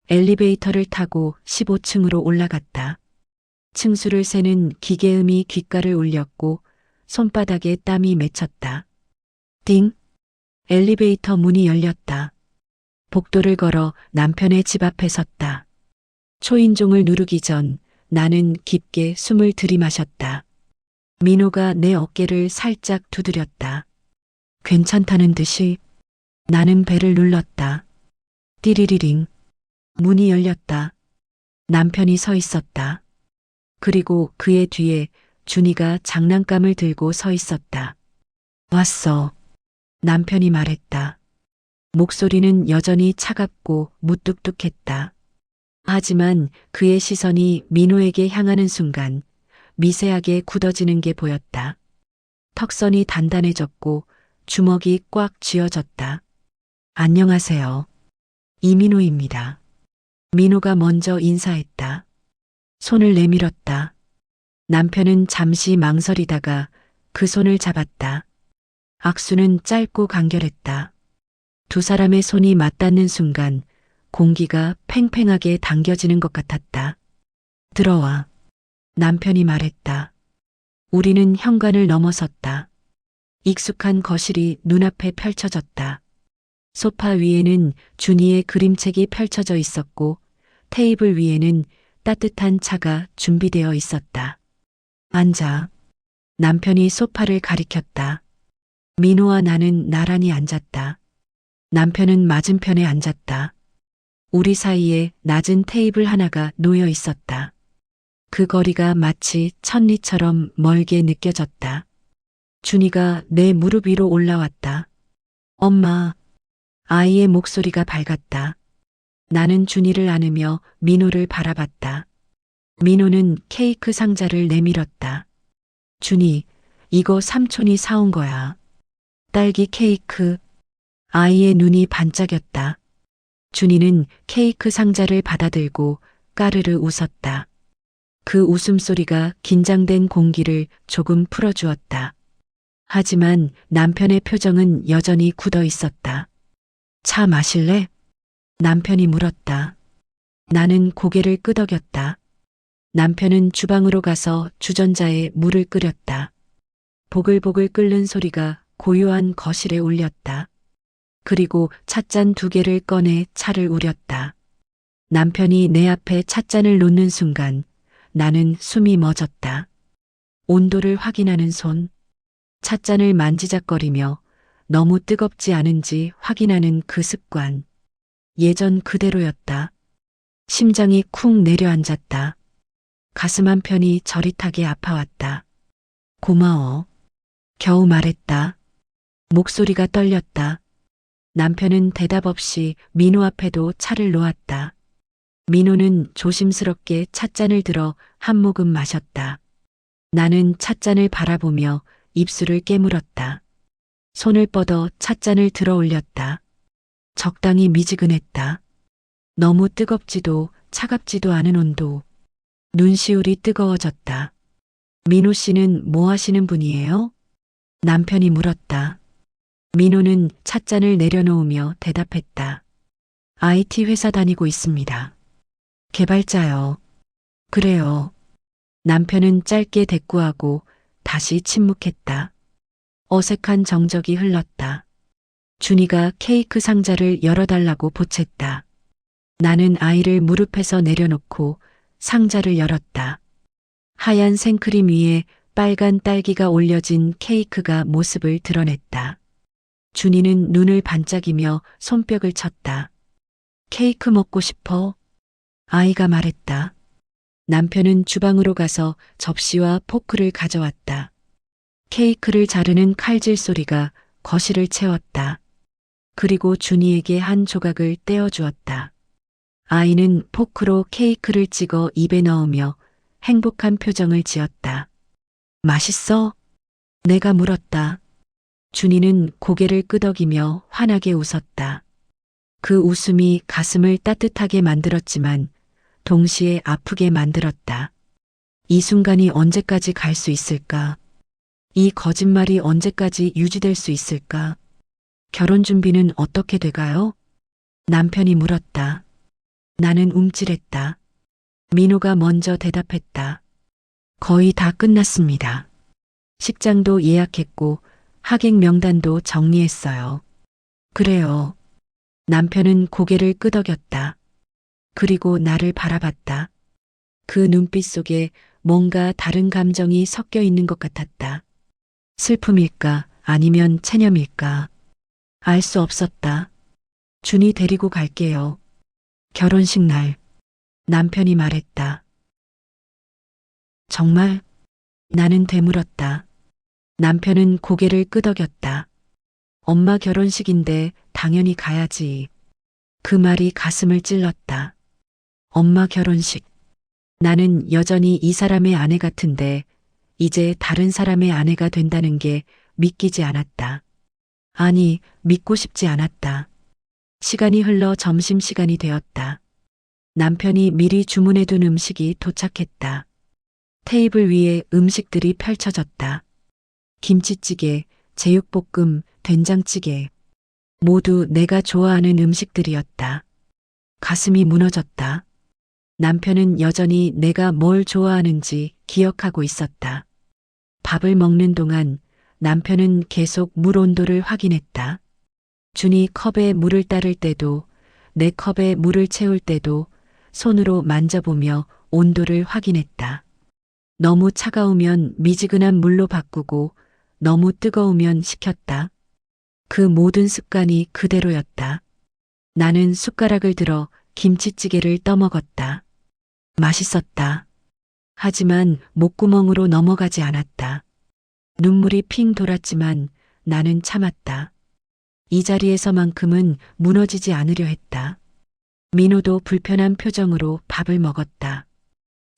A: 엘리베이터를 타고 15층으로 올라갔다. 층수를 세는 기계음이 귓가를 울렸고 손바닥에 땀이 맺혔다. 띵! 엘리베이터 문이 열렸다. 복도를 걸어 남편의 집 앞에 섰다. 초인종을 누르기 전 나는 깊게 숨을 들이마셨다. 민호가 내 어깨를 살짝 두드렸다. 괜찮다는 듯이 나는 배를 눌렀다. 띠리리링. 문이 열렸다. 남편이 서 있었다. 그리고 그의 뒤에 준이가 장난감을 들고 서 있었다. 왔어. 남편이 말했다. 목소리는 여전히 차갑고 무뚝뚝했다. 하지만 그의 시선이 민호에게 향하는 순간 미세하게 굳어지는 게 보였다. 턱선이 단단해졌고 주먹이 꽉 쥐어졌다. 안녕하세요. 이민호입니다. 민호가 먼저 인사했다. 손을 내밀었다. 남편은 잠시 망설이다가 그 손을 잡았다. 악수는 짧고 간결했다. 두 사람의 손이 맞닿는 순간 공기가 팽팽하게 당겨지는 것 같았다. 들어와. 남편이 말했다. 우리는 현관을 넘어섰다. 익숙한 거실이 눈앞에 펼쳐졌다. 소파 위에는 준이의 그림책이 펼쳐져 있었고 테이블 위에는 따뜻한 차가 준비되어 있었다. 앉아. 남편이 소파를 가리켰다. 민호와 나는 나란히 앉았다. 남편은 맞은편에 앉았다. 우리 사이에 낮은 테이블 하나가 놓여 있었다. 그 거리가 마치 천리처럼 멀게 느껴졌다. 준이가 내 무릎 위로 올라왔다. 엄마. 아이의 목소리가 밝았다. 나는 준이를 안으며 민호를 바라봤다. 민호는 케이크 상자를 내밀었다. 준이, 이거 삼촌이 사온 거야. 딸기 케이크. 아이의 눈이 반짝였다. 준이는 케이크 상자를 받아들고 까르르 웃었다. 그 웃음소리가 긴장된 공기를 조금 풀어주었다. 하지만 남편의 표정은 여전히 굳어 있었다. 차 마실래? 남편이 물었다. 나는 고개를 끄덕였다. 남편은 주방으로 가서 주전자에 물을 끓였다. 보글보글 끓는 소리가 고요한 거실에 울렸다. 그리고 찻잔 2개를 꺼내 차를 우렸다. 남편이 내 앞에 찻잔을 놓는 순간 나는 숨이 멎었다. 온도를 확인하는 손, 찻잔을 만지작거리며 너무 뜨겁지 않은지 확인하는 그 습관. 예전 그대로였다. 심장이 쿵 내려앉았다. 가슴 한편이 저릿하게 아파왔다. 고마워. 겨우 말했다. 목소리가 떨렸다. 남편은 대답 없이 민호 앞에도 차를 놓았다. 민호는 조심스럽게 찻잔을 들어 한 모금 마셨다. 나는 찻잔을 바라보며 입술을 깨물었다. 손을 뻗어 찻잔을 들어 올렸다. 적당히 미지근했다. 너무 뜨겁지도 차갑지도 않은 온도. 눈시울이 뜨거워졌다. 민호 씨는 뭐 하시는 분이에요? 남편이 물었다. 민호는 찻잔을 내려놓으며 대답했다. IT 회사 다니고 있습니다. 개발자요. 그래요. 남편은 짧게 대꾸하고 다시 침묵했다. 어색한 정적이 흘렀다. 준이가 케이크 상자를 열어달라고 보챘다. 나는 아이를 무릎에서 내려놓고 상자를 열었다. 하얀 생크림 위에 빨간 딸기가 올려진 케이크가 모습을 드러냈다. 준이는 눈을 반짝이며 손뼉을 쳤다. 케이크 먹고 싶어? 아이가 말했다. 남편은 주방으로 가서 접시와 포크를 가져왔다. 케이크를 자르는 칼질 소리가 거실을 채웠다. 그리고 준이에게 한 조각을 떼어주었다. 아이는 포크로 케이크를 찍어 입에 넣으며 행복한 표정을 지었다. 맛있어? 내가 물었다. 준이는 고개를 끄덕이며 환하게 웃었다. 그 웃음이 가슴을 따뜻하게 만들었지만 동시에 아프게 만들었다. 이 순간이 언제까지 갈 수 있을까? 이 거짓말이 언제까지 유지될 수 있을까? 결혼 준비는 어떻게 돼가요? 남편이 물었다. 나는 움찔했다. 민호가 먼저 대답했다. 거의 다 끝났습니다. 식장도 예약했고 하객 명단도 정리했어요. 그래요. 남편은 고개를 끄덕였다. 그리고 나를 바라봤다. 그 눈빛 속에 뭔가 다른 감정이 섞여 있는 것 같았다. 슬픔일까 아니면 체념일까? 알 수 없었다. 준이 데리고 갈게요. 결혼식 날. 남편이 말했다. 정말? 나는 되물었다. 남편은 고개를 끄덕였다. 엄마 결혼식인데 당연히 가야지. 그 말이 가슴을 찔렀다. 엄마 결혼식. 나는 여전히 이 사람의 아내 같은데 이제 다른 사람의 아내가 된다는 게 믿기지 않았다. 아니, 믿고 싶지 않았다. 시간이 흘러 점심시간이 되었다. 남편이 미리 주문해둔 음식이 도착했다. 테이블 위에 음식들이 펼쳐졌다. 김치찌개, 제육볶음, 된장찌개. 모두 내가 좋아하는 음식들이었다. 가슴이 무너졌다. 남편은 여전히 내가 뭘 좋아하는지 기억하고 있었다. 밥을 먹는 동안 남편은 계속 물 온도를 확인했다. 준이 컵에 물을 따를 때도 내 컵에 물을 채울 때도 손으로 만져보며 온도를 확인했다. 너무 차가우면 미지근한 물로 바꾸고 너무 뜨거우면 식혔다. 그 모든 습관이 그대로였다. 나는 숟가락을 들어 김치찌개를 떠먹었다. 맛있었다. 하지만 목구멍으로 넘어가지 않았다. 눈물이 핑 돌았지만 나는 참았다. 이 자리에서만큼은 무너지지 않으려 했다. 민호도 불편한 표정으로 밥을 먹었다.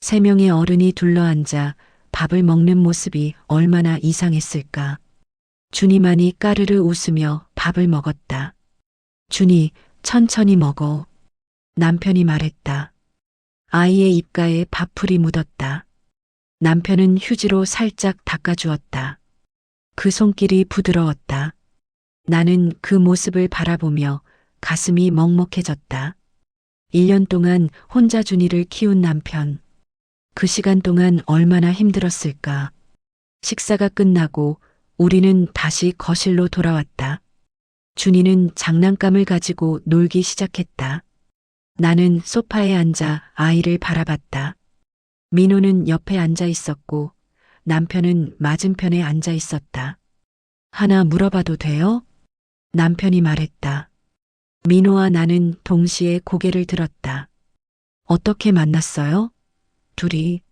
A: 3명의 어른이 둘러앉아 밥을 먹는 모습이 얼마나 이상했을까. 준이만이 까르르 웃으며 밥을 먹었다. 준이, 천천히 먹어. 남편이 말했다. 아이의 입가에 밥풀이 묻었다. 남편은 휴지로 살짝 닦아주었다. 그 손길이 부드러웠다. 나는 그 모습을 바라보며 가슴이 먹먹해졌다. 1년 동안 혼자 준이를 키운 남편. 그 시간 동안 얼마나 힘들었을까. 식사가 끝나고 우리는 다시 거실로 돌아왔다. 준이는 장난감을 가지고 놀기 시작했다. 나는 소파에 앉아 아이를 바라봤다. 민호는 옆에 앉아 있었고 남편은 맞은편에 앉아 있었다. 하나 물어봐도 돼요? 남편이 말했다. 민호와 나는 동시에 고개를 들었다. 어떻게 만났어요? 둘이.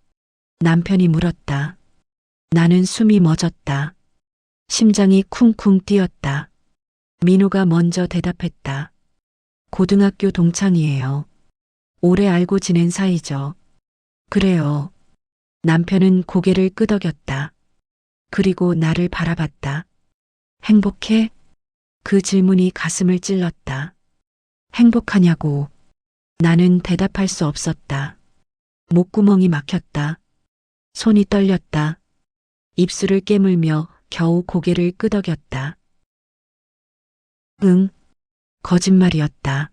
A: 남편이 물었다. 나는 숨이 멎었다. 심장이 쿵쿵 뛰었다. 민호가 먼저 대답했다. 고등학교 동창이에요. 오래 알고 지낸 사이죠. 그래요. 남편은 고개를 끄덕였다. 그리고 나를 바라봤다. 행복해? 그 질문이 가슴을 찔렀다. 행복하냐고. 나는 대답할 수 없었다. 목구멍이 막혔다. 손이 떨렸다. 입술을 깨물며 겨우 고개를 끄덕였다. 응, 거짓말이었다.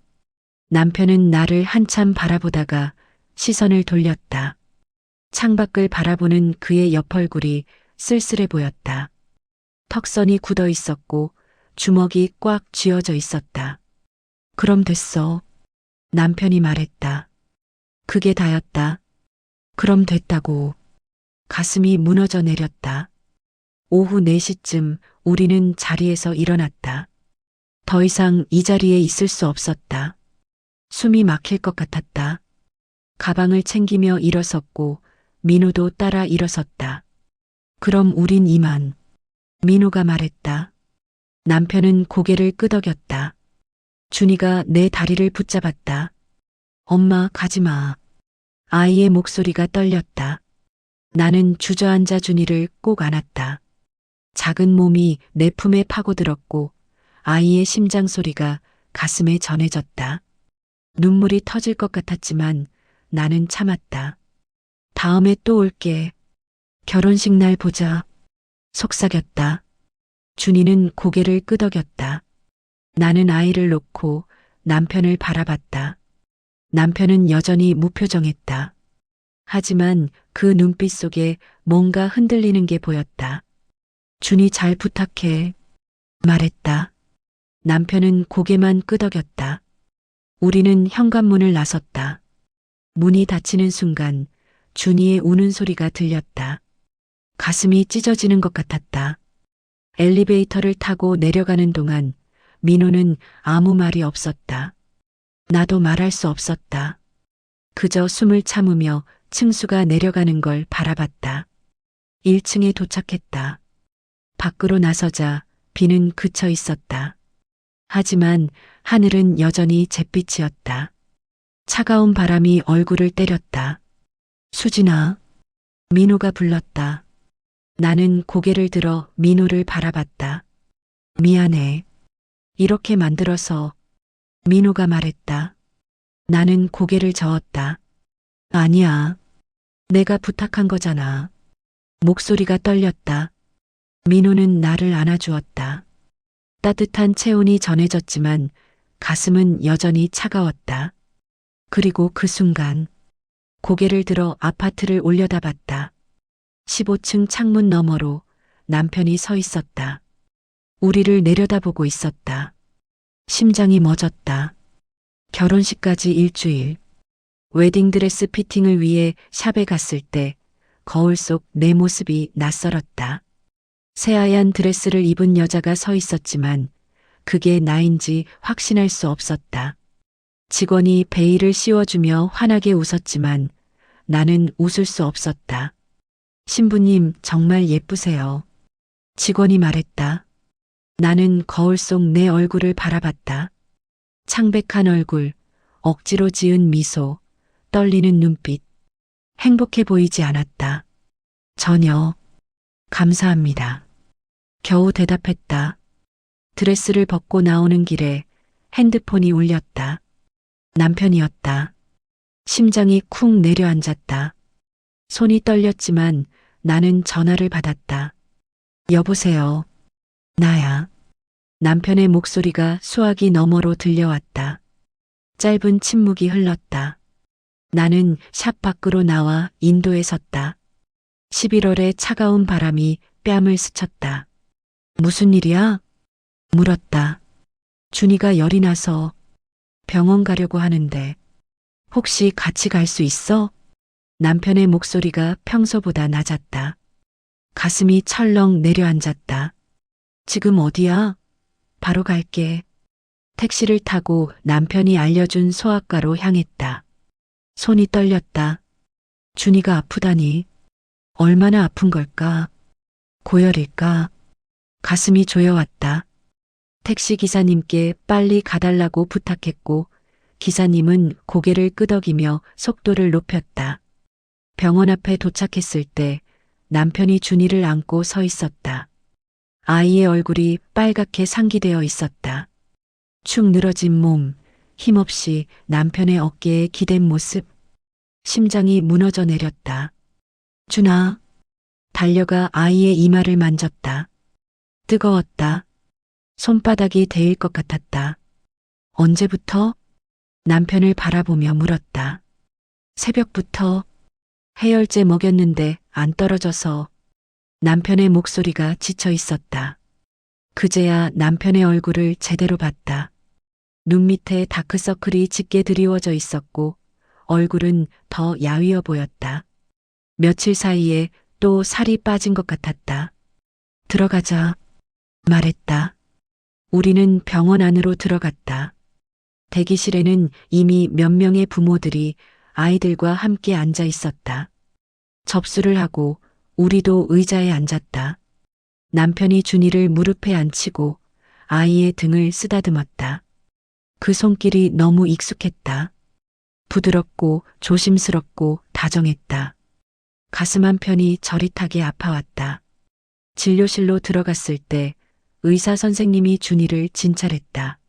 A: 남편은 나를 한참 바라보다가 시선을 돌렸다. 창밖을 바라보는 그의 옆얼굴이 쓸쓸해 보였다. 턱선이 굳어 있었고 주먹이 꽉 쥐어져 있었다. 그럼 됐어. 남편이 말했다. 그게 다였다. 그럼 됐다고. 가슴이 무너져 내렸다. 오후 4시쯤 우리는 자리에서 일어났다. 더 이상 이 자리에 있을 수 없었다. 숨이 막힐 것 같았다. 가방을 챙기며 일어섰고 민호도 따라 일어섰다. 그럼 우린 이만. 민호가 말했다. 남편은 고개를 끄덕였다. 준이가 내 다리를 붙잡았다. 엄마 가지 마. 아이의 목소리가 떨렸다. 나는 주저앉아 준이를 꼭 안았다. 작은 몸이 내 품에 파고들었고 아이의 심장 소리가 가슴에 전해졌다. 눈물이 터질 것 같았지만 나는 참았다. 다음에 또 올게. 결혼식 날 보자. 속삭였다. 준이는 고개를 끄덕였다. 나는 아이를 놓고 남편을 바라봤다. 남편은 여전히 무표정했다. 하지만 그 눈빛 속에 뭔가 흔들리는 게 보였다. 준이 잘 부탁해. 말했다. 남편은 고개만 끄덕였다. 우리는 현관문을 나섰다. 문이 닫히는 순간 준이의 우는 소리가 들렸다. 가슴이 찢어지는 것 같았다. 엘리베이터를 타고 내려가는 동안 민호는 아무 말이 없었다. 나도 말할 수 없었다. 그저 숨을 참으며 층수가 내려가는 걸 바라봤다. 1층에 도착했다. 밖으로 나서자 비는 그쳐 있었다. 하지만 하늘은 여전히 잿빛이었다. 차가운 바람이 얼굴을 때렸다. 수진아. 민호가 불렀다. 나는 고개를 들어 민호를 바라봤다. 미안해. 이렇게 만들어서. 민호가 말했다. 나는 고개를 저었다. 아니야. 내가 부탁한 거잖아. 목소리가 떨렸다. 민호는 나를 안아주었다. 따뜻한 체온이 전해졌지만 가슴은 여전히 차가웠다. 그리고 그 순간 고개를 들어 아파트를 올려다봤다. 15층 창문 너머로 남편이 서 있었다. 우리를 내려다보고 있었다. 심장이 멎었다. 결혼식까지 일주일. 웨딩드레스 피팅을 위해 샵에 갔을 때 거울 속 내 모습이 낯설었다. 새하얀 드레스를 입은 여자가 서 있었지만 그게 나인지 확신할 수 없었다. 직원이 베일을 씌워주며 환하게 웃었지만 나는 웃을 수 없었다. 신부님 정말 예쁘세요. 직원이 말했다. 나는 거울 속 내 얼굴을 바라봤다. 창백한 얼굴, 억지로 지은 미소, 떨리는 눈빛. 행복해 보이지 않았다. 전혀. 감사합니다. 겨우 대답했다. 드레스를 벗고 나오는 길에 핸드폰이 울렸다. 남편이었다. 심장이 쿵 내려앉았다. 손이 떨렸지만 나는 전화를 받았다. 여보세요. 나야. 남편의 목소리가 수화기 너머로 들려왔다. 짧은 침묵이 흘렀다. 나는 샵 밖으로 나와 인도에 섰다. 11월의 차가운 바람이 뺨을 스쳤다. 무슨 일이야? 물었다. 준이가 열이 나서 병원 가려고 하는데 혹시 같이 갈 수 있어? 남편의 목소리가 평소보다 낮았다. 가슴이 철렁 내려앉았다. 지금 어디야? 바로 갈게. 택시를 타고 남편이 알려준 소아과로 향했다. 손이 떨렸다. 준이가 아프다니. 얼마나 아픈 걸까? 고열일까? 가슴이 조여왔다. 택시 기사님께 빨리 가달라고 부탁했고 기사님은 고개를 끄덕이며 속도를 높였다. 병원 앞에 도착했을 때 남편이 준이를 안고 서 있었다. 아이의 얼굴이 빨갛게 상기되어 있었다. 축 늘어진 몸, 힘없이 남편의 어깨에 기댄 모습, 심장이 무너져 내렸다. 준아, 달려가 아이의 이마를 만졌다. 뜨거웠다. 손바닥이 데일 것 같았다. 언제부터? 남편을 바라보며 물었다. 새벽부터 해열제 먹였는데 안 떨어져서. 남편의 목소리가 지쳐 있었다. 그제야 남편의 얼굴을 제대로 봤다. 눈 밑에 다크서클이 짙게 드리워져 있었고 얼굴은 더 야위어 보였다. 며칠 사이에 또 살이 빠진 것 같았다. 들어가자, 말했다. 우리는 병원 안으로 들어갔다. 대기실에는 이미 몇 명의 부모들이 아이들과 함께 앉아 있었다. 접수를 하고 우리도 의자에 앉았다. 남편이 준이를 무릎에 앉히고 아이의 등을 쓰다듬었다. 그 손길이 너무 익숙했다. 부드럽고 조심스럽고 다정했다. 가슴 한편이 저릿하게 아파왔다. 진료실로 들어갔을 때 의사 선생님이 준이를 진찰했다.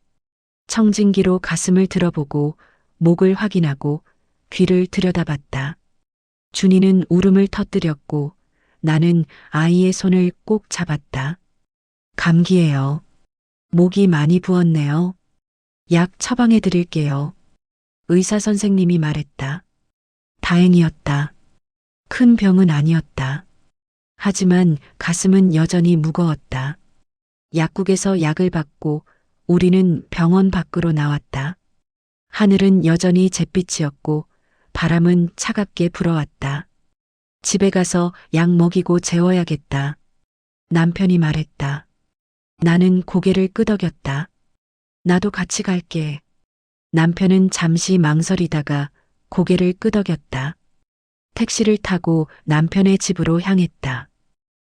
A: 청진기로 가슴을 들어보고 목을 확인하고 귀를 들여다봤다. 준이는 울음을 터뜨렸고 나는 아이의 손을 꼭 잡았다. 감기예요. 목이 많이 부었네요. 약 처방해 드릴게요. 의사 선생님이 말했다. 다행이었다. 큰 병은 아니었다. 하지만 가슴은 여전히 무거웠다. 약국에서 약을 받고 우리는 병원 밖으로 나왔다. 하늘은 여전히 잿빛이었고 바람은 차갑게 불어왔다. 집에 가서 약 먹이고 재워야겠다. 남편이 말했다. 나는 고개를 끄덕였다. 나도 같이 갈게. 남편은 잠시 망설이다가 고개를 끄덕였다. 택시를 타고 남편의 집으로 향했다.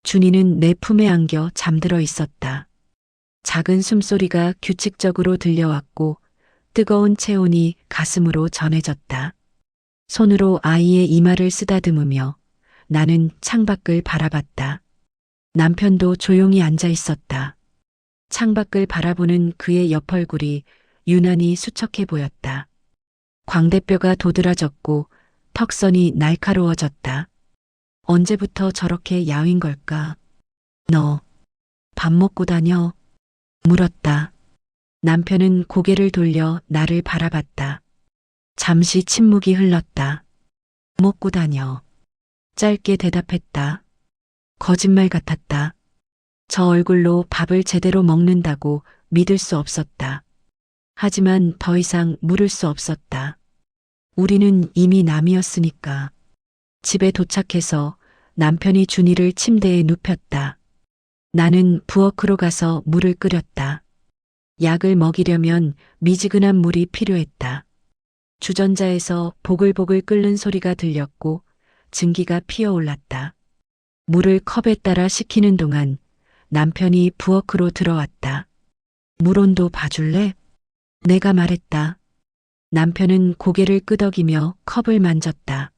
A: 준이는 내 품에 안겨 잠들어 있었다. 작은 숨소리가 규칙적으로 들려왔고 뜨거운 체온이 가슴으로 전해졌다. 손으로 아이의 이마를 쓰다듬으며 나는 창밖을 바라봤다. 남편도 조용히 앉아 있었다. 창밖을 바라보는 그의 옆얼굴이 유난히 수척해 보였다. 광대뼈가 도드라졌고 턱선이 날카로워졌다. 언제부터 저렇게 야윈 걸까? 너 밥 먹고 다녀? 물었다. 남편은 고개를 돌려 나를 바라봤다. 잠시 침묵이 흘렀다. 먹고 다녀. 짧게 대답했다. 거짓말 같았다. 저 얼굴로 밥을 제대로 먹는다고 믿을 수 없었다. 하지만 더 이상 물을 수 없었다. 우리는 이미 남이었으니까. 집에 도착해서 남편이 준이를 침대에 눕혔다. 나는 부엌으로 가서 물을 끓였다. 약을 먹이려면 미지근한 물이 필요했다. 주전자에서 보글보글 끓는 소리가 들렸고 증기가 피어올랐다. 물을 컵에 따라 식히는 동안 남편이 부엌으로 들어왔다. 물 온도 봐줄래? 내가 말했다. 남편은 고개를 끄덕이며 컵을 만졌다.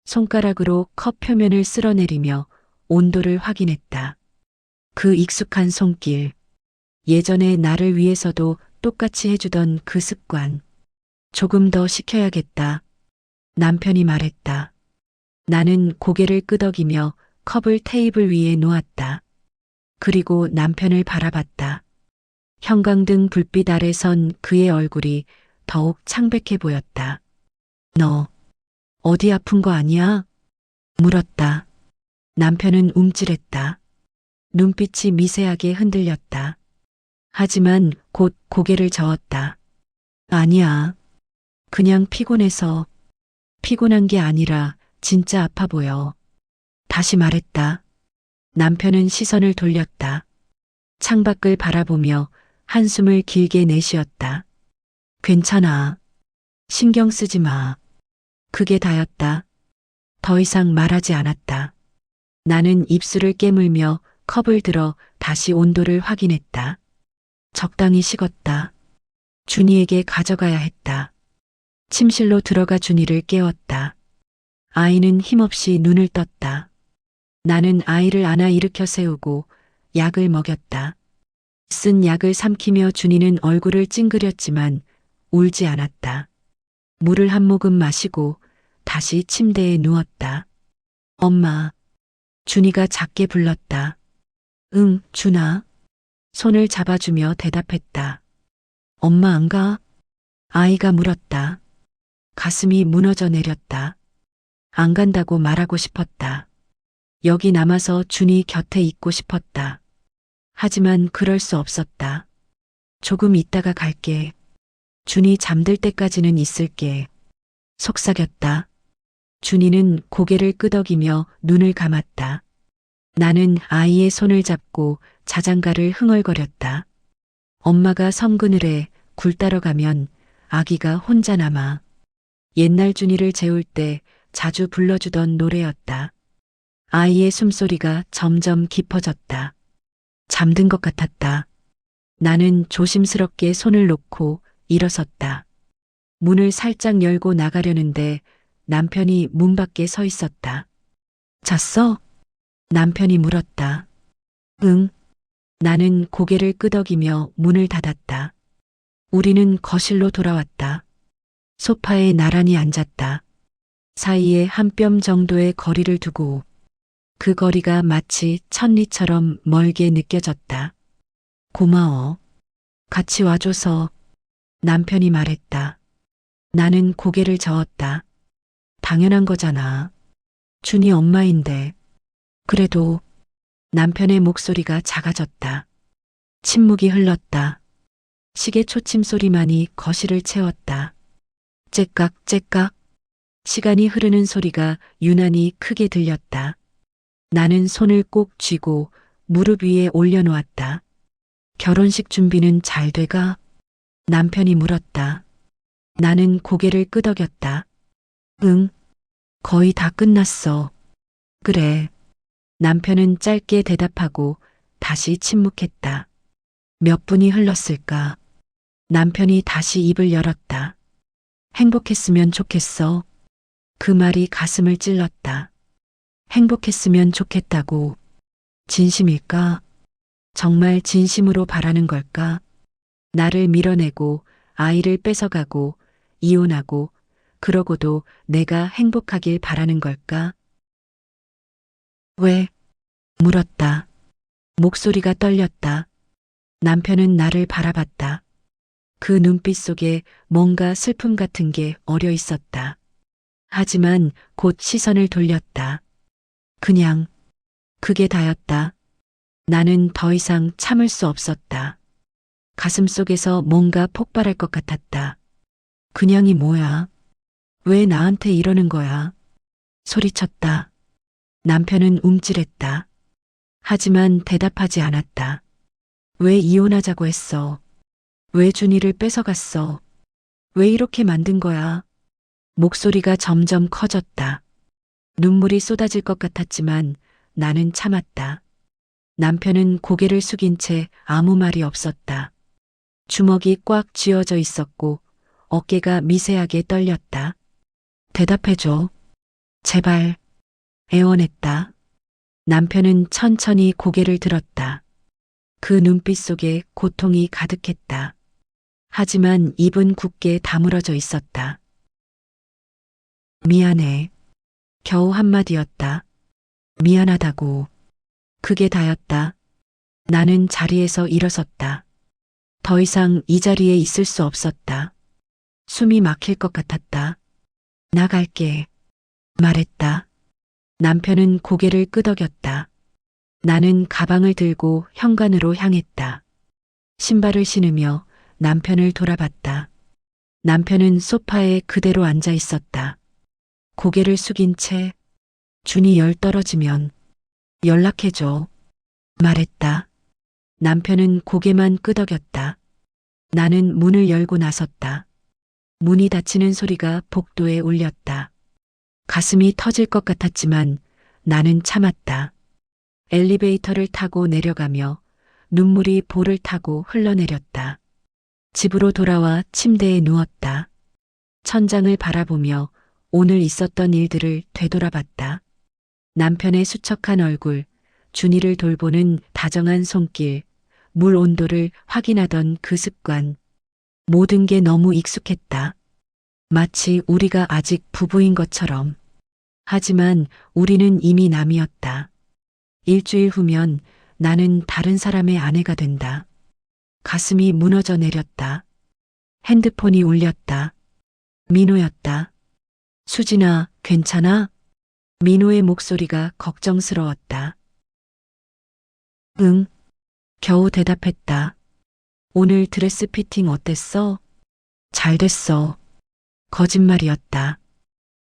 A: 손가락으로 컵 표면을 쓸어내리며 온도를 확인했다. 그 익숙한 손길. 예전에 나를 위해서도 똑같이 해주던 그 습관. 조금 더 식혀야겠다. 남편이 말했다. 나는 고개를 끄덕이며 컵을 테이블 위에 놓았다. 그리고 남편을 바라봤다. 형광등 불빛 아래 선 그의 얼굴이 더욱 창백해 보였다. 너 어디 아픈 거 아니야? 물었다. 남편은 움찔했다. 눈빛이 미세하게 흔들렸다. 하지만 곧 고개를 저었다. 아니야. 그냥 피곤해서. 피곤한 게 아니라 진짜 아파 보여. 다시 말했다. 남편은 시선을 돌렸다. 창밖을 바라보며 한숨을 길게 내쉬었다. 괜찮아. 신경 쓰지 마. 그게 다였다. 더 이상 말하지 않았다. 나는 입술을 깨물며 컵을 들어 다시 온도를 확인했다. 적당히 식었다. 준이에게 가져가야 했다. 침실로 들어가 준이를 깨웠다. 아이는 힘없이 눈을 떴다. 나는 아이를 안아 일으켜 세우고 약을 먹였다. 쓴 약을 삼키며 준이는 얼굴을 찡그렸지만 울지 않았다. 물을 한 모금 마시고 다시 침대에 누웠다. 엄마. 준이가 작게 불렀다. 응, 준아. 손을 잡아주며 대답했다. 엄마 안 가? 아이가 물었다. 가슴이 무너져 내렸다. 안 간다고 말하고 싶었다. 여기 남아서 준이 곁에 있고 싶었다. 하지만 그럴 수 없었다. 조금 있다가 갈게. 준이 잠들 때까지는 있을게. 속삭였다. 준이는 고개를 끄덕이며 눈을 감았다. 나는 아이의 손을 잡고 자장가를 흥얼거렸다. 엄마가 섬 그늘에 굴 따러 가면 아기가 혼자 남아. 옛날 준이를 재울 때 자주 불러주던 노래였다. 아이의 숨소리가 점점 깊어졌다. 잠든 것 같았다. 나는 조심스럽게 손을 놓고 일어섰다. 문을 살짝 열고 나가려는데 남편이 문 밖에 서 있었다. 잤어? 남편이 물었다. 응. 나는 고개를 끄덕이며 문을 닫았다. 우리는 거실로 돌아왔다. 소파에 나란히 앉았다. 사이에 한 뼘 정도의 거리를 두고 그 거리가 마치 천리처럼 멀게 느껴졌다. 고마워. 같이 와줘서. 남편이 말했다. 나는 고개를 저었다. 당연한 거잖아. 준이 엄마인데. 그래도 남편의 목소리가 작아졌다. 침묵이 흘렀다. 시계 초침 소리만이 거실을 채웠다. 째깍째깍. 시간이 흐르는 소리가 유난히 크게 들렸다. 나는 손을 꼭 쥐고 무릎 위에 올려놓았다. 결혼식 준비는 잘 돼가? 남편이 물었다. 나는 고개를 끄덕였다. 응, 거의 다 끝났어. 그래. 남편은 짧게 대답하고 다시 침묵했다. 몇 분이 흘렀을까? 남편이 다시 입을 열었다. 행복했으면 좋겠어. 그 말이 가슴을 찔렀다. 행복했으면 좋겠다고. 진심일까? 정말 진심으로 바라는 걸까? 나를 밀어내고 아이를 뺏어가고 이혼하고 그러고도 내가 행복하길 바라는 걸까? 왜? 물었다. 목소리가 떨렸다. 남편은 나를 바라봤다. 그 눈빛 속에 뭔가 슬픔 같은 게 어려 있었다. 하지만 곧 시선을 돌렸다. 그냥 그게 다였다. 나는 더 이상 참을 수 없었다. 가슴 속에서 뭔가 폭발할 것 같았다. 그냥이 뭐야? 왜 나한테 이러는 거야? 소리쳤다. 남편은 움찔했다. 하지만 대답하지 않았다. 왜 이혼하자고 했어? 왜 준이를 뺏어갔어? 왜 이렇게 만든 거야? 목소리가 점점 커졌다. 눈물이 쏟아질 것 같았지만 나는 참았다. 남편은 고개를 숙인 채 아무 말이 없었다. 주먹이 꽉 쥐어져 있었고 어깨가 미세하게 떨렸다. 대답해줘. 제발. 애원했다. 남편은 천천히 고개를 들었다. 그 눈빛 속에 고통이 가득했다. 하지만 입은 굳게 다물어져 있었다. 미안해. 겨우 한마디였다. 미안하다고. 그게 다였다. 나는 자리에서 일어섰다. 더 이상 이 자리에 있을 수 없었다. 숨이 막힐 것 같았다. 나갈게. 말했다. 남편은 고개를 끄덕였다. 나는 가방을 들고 현관으로 향했다. 신발을 신으며 남편을 돌아봤다. 남편은 소파에 그대로 앉아 있었다. 고개를 숙인 채 준이 열 떨어지면 연락해줘. 말했다. 남편은 고개만 끄덕였다. 나는 문을 열고 나섰다. 문이 닫히는 소리가 복도에 울렸다. 가슴이 터질 것 같았지만 나는 참았다. 엘리베이터를 타고 내려가며 눈물이 볼을 타고 흘러내렸다. 집으로 돌아와 침대에 누웠다. 천장을 바라보며 오늘 있었던 일들을 되돌아봤다. 남편의 수척한 얼굴, 준이를 돌보는 다정한 손길, 물 온도를 확인하던 그 습관. 모든 게 너무 익숙했다. 마치 우리가 아직 부부인 것처럼. 하지만 우리는 이미 남이었다. 일주일 후면 나는 다른 사람의 아내가 된다. 가슴이 무너져 내렸다. 핸드폰이 울렸다. 민호였다. 수진아, 괜찮아? 민호의 목소리가 걱정스러웠다. 응. 겨우 대답했다. 오늘 드레스 피팅 어땠어? 잘 됐어. 거짓말이었다.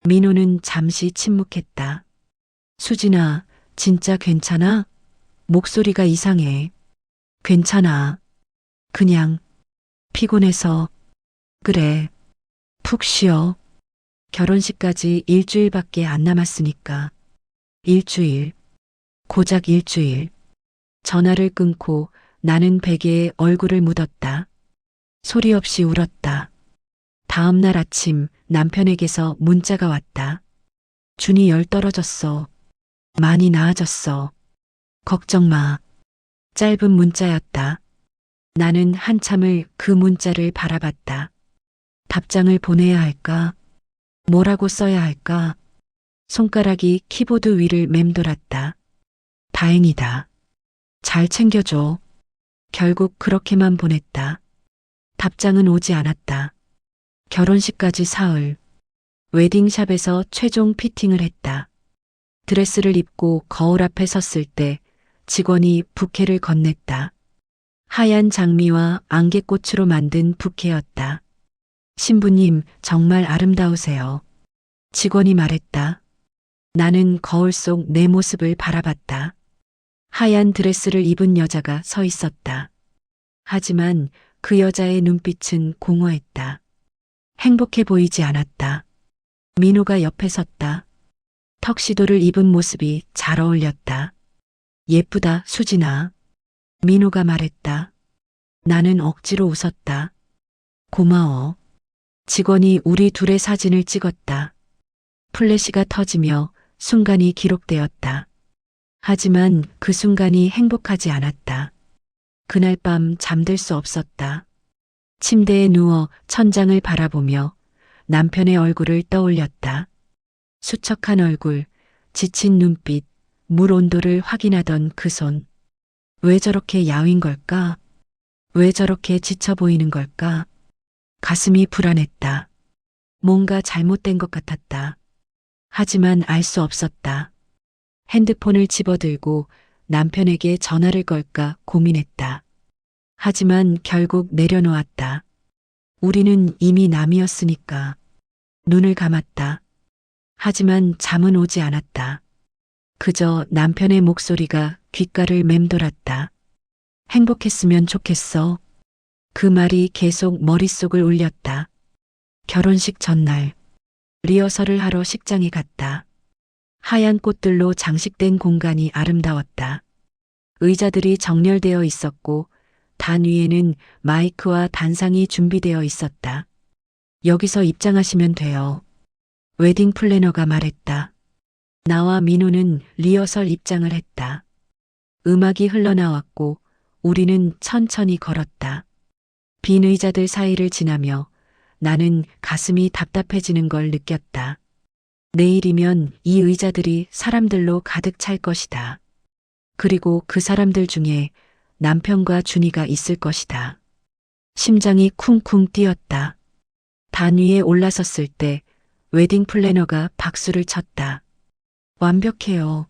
A: 민호는 잠시 침묵했다. 수진아, 진짜 괜찮아? 목소리가 이상해. 괜찮아. 그냥 피곤해서. 그래. 푹 쉬어. 결혼식까지 일주일밖에 안 남았으니까. 일주일. 고작 일주일. 전화를 끊고 나는 베개에 얼굴을 묻었다. 소리 없이 울었다. 다음 날 아침 남편에게서 문자가 왔다. 준이 열 떨어졌어. 많이 나아졌어. 걱정 마. 짧은 문자였다. 나는 한참을 그 문자를 바라봤다. 답장을 보내야 할까? 뭐라고 써야 할까? 손가락이 키보드 위를 맴돌았다. 다행이다. 잘 챙겨줘. 결국 그렇게만 보냈다. 답장은 오지 않았다. 결혼식까지 사흘. 웨딩샵에서 최종 피팅을 했다. 드레스를 입고 거울 앞에 섰을 때 직원이 부케를 건넸다. 하얀 장미와 안개꽃으로 만든 부케였다. 신부님, 정말 아름다우세요. 직원이 말했다. 나는 거울 속 내 모습을 바라봤다. 하얀 드레스를 입은 여자가 서 있었다. 하지만 그 여자의 눈빛은 공허했다. 행복해 보이지 않았다. 민호가 옆에 섰다. 턱시도를 입은 모습이 잘 어울렸다. 예쁘다, 수진아. 민호가 말했다. 나는 억지로 웃었다. 고마워. 직원이 우리 둘의 사진을 찍었다. 플래시가 터지며 순간이 기록되었다. 하지만 그 순간이 행복하지 않았다. 그날 밤 잠들 수 없었다. 침대에 누워 천장을 바라보며 남편의 얼굴을 떠올렸다. 수척한 얼굴, 지친 눈빛, 물 온도를 확인하던 그 손. 왜 저렇게 야윈 걸까? 왜 저렇게 지쳐 보이는 걸까? 가슴이 불안했다. 뭔가 잘못된 것 같았다. 하지만 알 수 없었다. 핸드폰을 집어들고 남편에게 전화를 걸까 고민했다. 하지만 결국 내려놓았다. 우리는 이미 남이었으니까. 눈을 감았다. 하지만 잠은 오지 않았다. 그저 남편의 목소리가 귓가를 맴돌았다. 행복했으면 좋겠어. 그 말이 계속 머릿속을 울렸다. 결혼식 전날, 리허설을 하러 식장에 갔다. 하얀 꽃들로 장식된 공간이 아름다웠다. 의자들이 정렬되어 있었고 단 위에는 마이크와 단상이 준비되어 있었다. 여기서 입장하시면 돼요. 웨딩 플래너가 말했다. 나와 민호는 리허설 입장을 했다. 음악이 흘러나왔고 우리는 천천히 걸었다. 빈 의자들 사이를 지나며 나는 가슴이 답답해지는 걸 느꼈다. 내일이면 이 의자들이 사람들로 가득 찰 것이다. 그리고 그 사람들 중에 남편과 준이가 있을 것이다. 심장이 쿵쿵 뛰었다. 단 위에 올라섰을 때 웨딩 플래너가 박수를 쳤다. 완벽해요.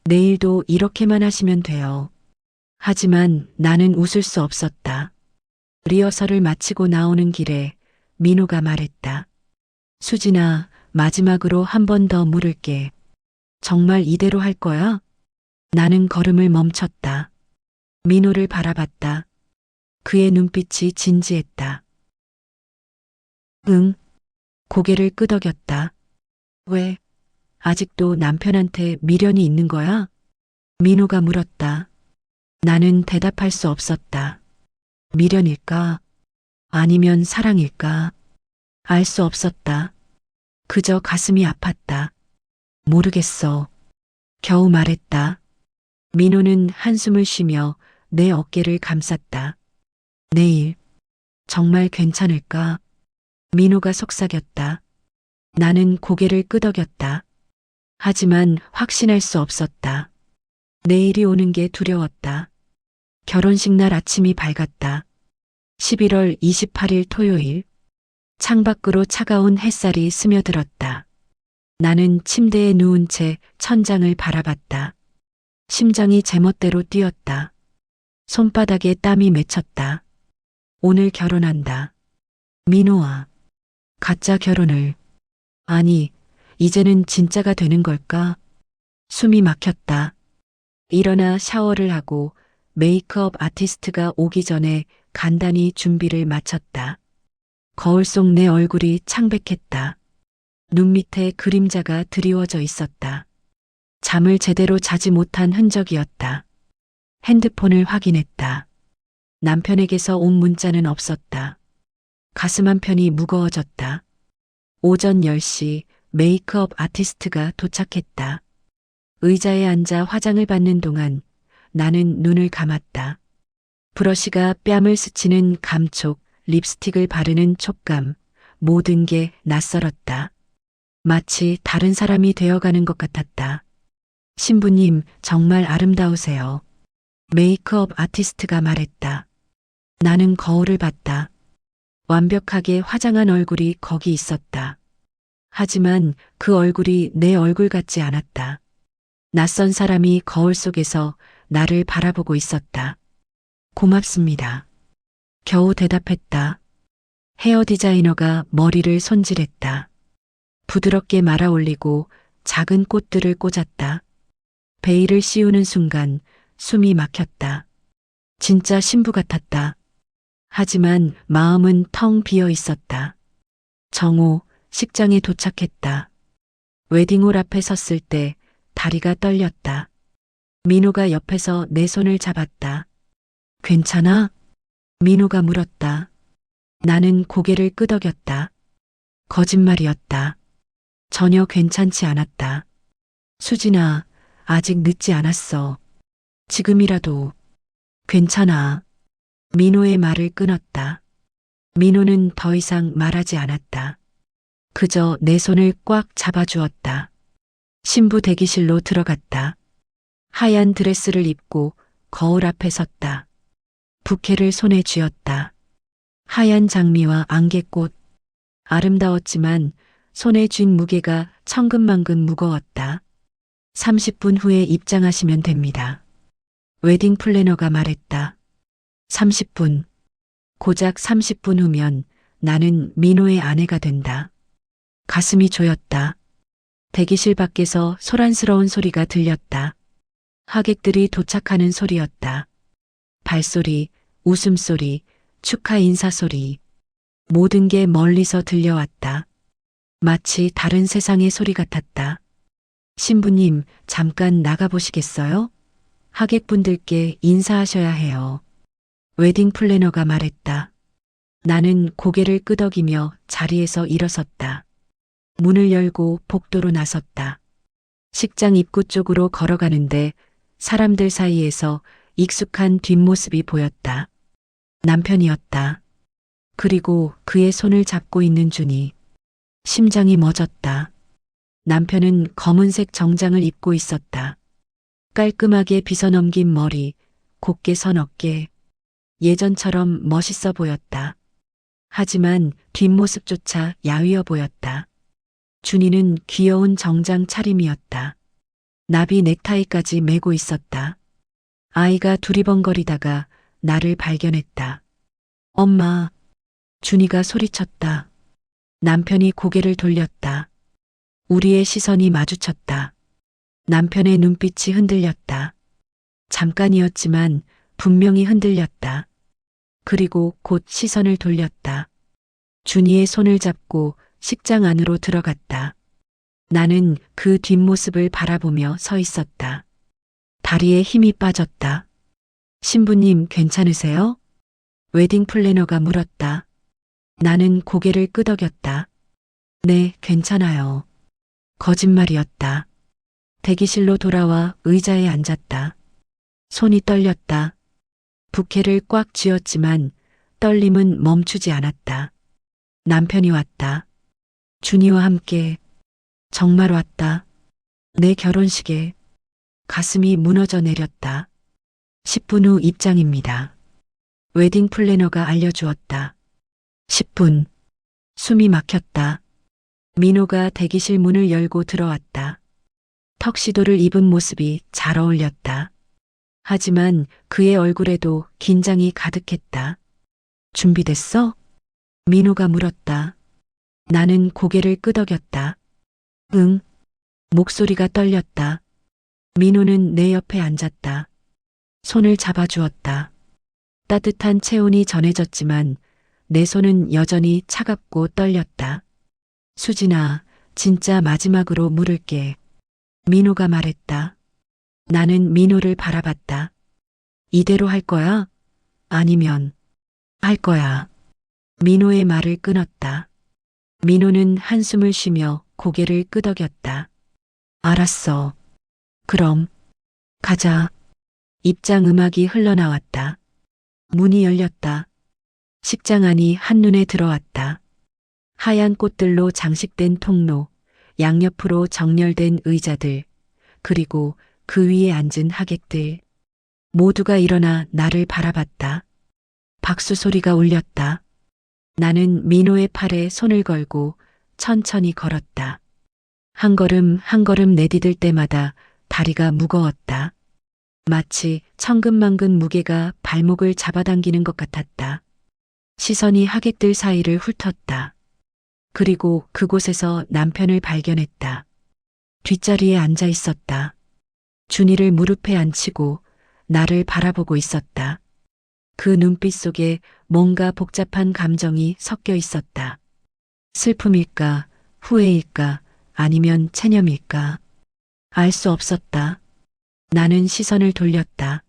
A: 내일도 이렇게만 하시면 돼요. 하지만 나는 웃을 수 없었다. 리허설을 마치고 나오는 길에 민호가 말했다. 수진아, 마지막으로 한 번 더 물을게. 정말 이대로 할 거야? 나는 걸음을 멈췄다. 민호를 바라봤다. 그의 눈빛이 진지했다. 응. 고개를 끄덕였다. 왜? 아직도 남편한테 미련이 있는 거야? 민호가 물었다. 나는 대답할 수 없었다. 미련일까? 아니면 사랑일까? 알 수 없었다. 그저 가슴이 아팠다. 모르겠어. 겨우 말했다. 민호는 한숨을 쉬며 내 어깨를 감쌌다. 내일, 정말 괜찮을까? 민호가 속삭였다. 나는 고개를 끄덕였다. 하지만 확신할 수 없었다. 내일이 오는 게 두려웠다. 결혼식 날 아침이 밝았다. 11월 28일 토요일. 창밖으로 차가운 햇살이 스며들었다. 나는 침대에 누운 채 천장을 바라봤다. 심장이 제멋대로 뛰었다. 손바닥에 땀이 맺혔다. 오늘 결혼한다. 민호와 가짜 결혼을. 아니, 이제는 진짜가 되는 걸까? 숨이 막혔다. 일어나 샤워를 하고 메이크업 아티스트가 오기 전에 간단히 준비를 마쳤다. 거울 속 내 얼굴이 창백했다. 눈 밑에 그림자가 드리워져 있었다. 잠을 제대로 자지 못한 흔적이었다. 핸드폰을 확인했다. 남편에게서 온 문자는 없었다. 가슴 한편이 무거워졌다. 오전 10시 메이크업 아티스트가 도착했다. 의자에 앉아 화장을 받는 동안 나는 눈을 감았다. 브러쉬가 뺨을 스치는 감촉, 립스틱을 바르는 촉감, 모든 게 낯설었다. 마치 다른 사람이 되어가는 것 같았다. 신부님, 정말 아름다우세요. 메이크업 아티스트가 말했다. 나는 거울을 봤다. 완벽하게 화장한 얼굴이 거기 있었다. 하지만 그 얼굴이 내 얼굴 같지 않았다. 낯선 사람이 거울 속에서 나를 바라보고 있었다. 고맙습니다. 겨우 대답했다. 헤어 디자이너가 머리를 손질했다. 부드럽게 말아 올리고 작은 꽃들을 꽂았다. 베일을 씌우는 순간 숨이 막혔다. 진짜 신부 같았다. 하지만 마음은 텅 비어 있었다. 정오, 식장에 도착했다. 웨딩홀 앞에 섰을 때 다리가 떨렸다. 민호가 옆에서 내 손을 잡았다. 괜찮아? 민호가 물었다. 나는 고개를 끄덕였다. 거짓말이었다. 전혀 괜찮지 않았다. 수진아, 아직 늦지 않았어. 지금이라도. 괜찮아. 민호의 말을 끊었다. 민호는 더 이상 말하지 않았다. 그저 내 손을 꽉 잡아주었다. 신부 대기실로 들어갔다. 하얀 드레스를 입고 거울 앞에 섰다. 부케를 손에 쥐었다. 하얀 장미와 안개꽃. 아름다웠지만 손에 쥔 무게가 천근만근 무거웠다. 30분 후에 입장하시면 됩니다. 웨딩 플래너가 말했다. 30분. 고작 30분 후면 나는 민호의 아내가 된다. 가슴이 조였다. 대기실 밖에서 소란스러운 소리가 들렸다. 하객들이 도착하는 소리였다. 발소리, 웃음소리, 축하 인사소리. 모든 게 멀리서 들려왔다. 마치 다른 세상의 소리 같았다. 신부님, 잠깐 나가보시겠어요? 하객분들께 인사하셔야 해요. 웨딩 플래너가 말했다. 나는 고개를 끄덕이며 자리에서 일어섰다. 문을 열고 복도로 나섰다. 식장 입구 쪽으로 걸어가는데 사람들 사이에서 익숙한 뒷모습이 보였다. 남편이었다. 그리고 그의 손을 잡고 있는 준이. 심장이 멎었다. 남편은 검은색 정장을 입고 있었다. 깔끔하게 빗어넘긴 머리, 곧게 선 어깨. 예전처럼 멋있어 보였다. 하지만 뒷모습조차 야위어 보였다. 준이는 귀여운 정장 차림이었다. 나비 넥타이까지 메고 있었다. 아이가 두리번거리다가 나를 발견했다. 엄마, 준이가 소리쳤다. 남편이 고개를 돌렸다. 우리의 시선이 마주쳤다. 남편의 눈빛이 흔들렸다. 잠깐이었지만 분명히 흔들렸다. 그리고 곧 시선을 돌렸다. 준이의 손을 잡고 식장 안으로 들어갔다. 나는 그 뒷모습을 바라보며 서 있었다. 다리에 힘이 빠졌다. 신부님 괜찮으세요? 웨딩 플래너가 물었다. 나는 고개를 끄덕였다. 네, 괜찮아요. 거짓말이었다. 대기실로 돌아와 의자에 앉았다. 손이 떨렸다. 부케를 꽉 쥐었지만 떨림은 멈추지 않았다. 남편이 왔다. 준이와 함께. 정말 왔다. 내 결혼식에. 가슴이 무너져 내렸다. 10분 후 입장입니다. 웨딩 플래너가 알려주었다. 10분. 숨이 막혔다. 민호가 대기실 문을 열고 들어왔다. 턱시도를 입은 모습이 잘 어울렸다. 하지만 그의 얼굴에도 긴장이 가득했다. 준비됐어? 민호가 물었다. 나는 고개를 끄덕였다. 응. 목소리가 떨렸다. 민호는 내 옆에 앉았다. 손을 잡아주었다. 따뜻한 체온이 전해졌지만 내 손은 여전히 차갑고 떨렸다. 수진아, 진짜 마지막으로 물을게. 민호가 말했다. 나는 민호를 바라봤다. 이대로 할 거야? 아니면 할 거야. 민호의 말을 끊었다. 민호는 한숨을 쉬며 고개를 끄덕였다. 알았어. 그럼 가자. 입장 음악이 흘러나왔다. 문이 열렸다. 식장 안이 한눈에 들어왔다. 하얀 꽃들로 장식된 통로, 양옆으로 정렬된 의자들, 그리고 그 위에 앉은 하객들. 모두가 일어나 나를 바라봤다. 박수 소리가 울렸다. 나는 민호의 팔에 손을 걸고 천천히 걸었다. 한 걸음 한 걸음 내디딜 때마다 다리가 무거웠다. 마치 천근만근 무게가 발목을 잡아당기는 것 같았다. 시선이 하객들 사이를 훑었다. 그리고 그곳에서 남편을 발견했다. 뒷자리에 앉아 있었다. 준이를 무릎에 앉히고 나를 바라보고 있었다. 그 눈빛 속에 뭔가 복잡한 감정이 섞여 있었다. 슬픔일까, 후회일까, 아니면 체념일까. 알 수 없었다. 나는 시선을 돌렸다.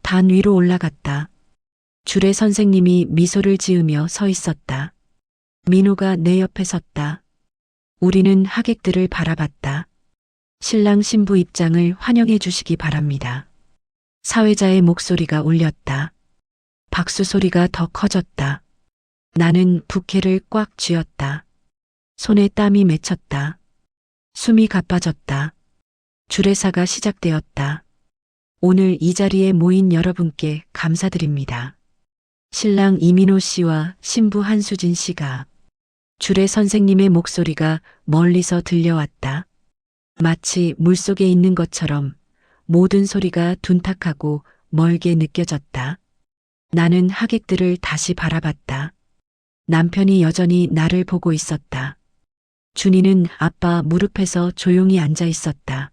A: 단 위로 올라갔다. 주례 선생님이 미소를 지으며 서 있었다. 민호가 내 옆에 섰다. 우리는 하객들을 바라봤다. 신랑 신부 입장을 환영해 주시기 바랍니다. 사회자의 목소리가 울렸다. 박수 소리가 더 커졌다. 나는 부케를 꽉 쥐었다. 손에 땀이 맺혔다. 숨이 가빠졌다. 주례사가 시작되었다. 오늘 이 자리에 모인 여러분께 감사드립니다. 신랑 이민호 씨와 신부 한수진 씨가. 주례 선생님의 목소리가 멀리서 들려왔다. 마치 물속에 있는 것처럼 모든 소리가 둔탁하고 멀게 느껴졌다. 나는 하객들을 다시 바라봤다. 남편이 여전히 나를 보고 있었다. 준이는 아빠 무릎에서 조용히 앉아 있었다.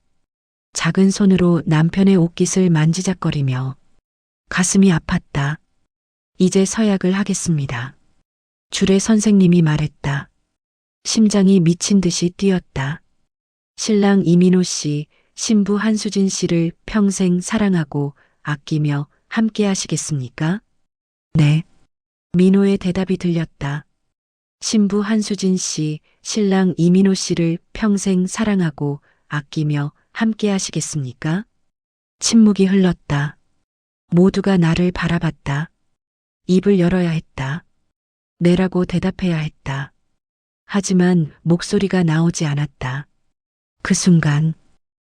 A: 작은 손으로 남편의 옷깃을 만지작거리며. 가슴이 아팠다. 이제 서약을 하겠습니다. 주례 선생님이 말했다. 심장이 미친 듯이 뛰었다. 신랑 이민호 씨, 신부 한수진 씨를 평생 사랑하고 아끼며 함께 하시겠습니까? 네. 민호의 대답이 들렸다. 신부 한수진 씨, 신랑 이민호 씨를 평생 사랑하고 아끼며 함께 하시겠습니까? 침묵이 흘렀다. 모두가 나를 바라봤다. 입을 열어야 했다. 네라고 대답해야 했다. 하지만 목소리가 나오지 않았다. 그 순간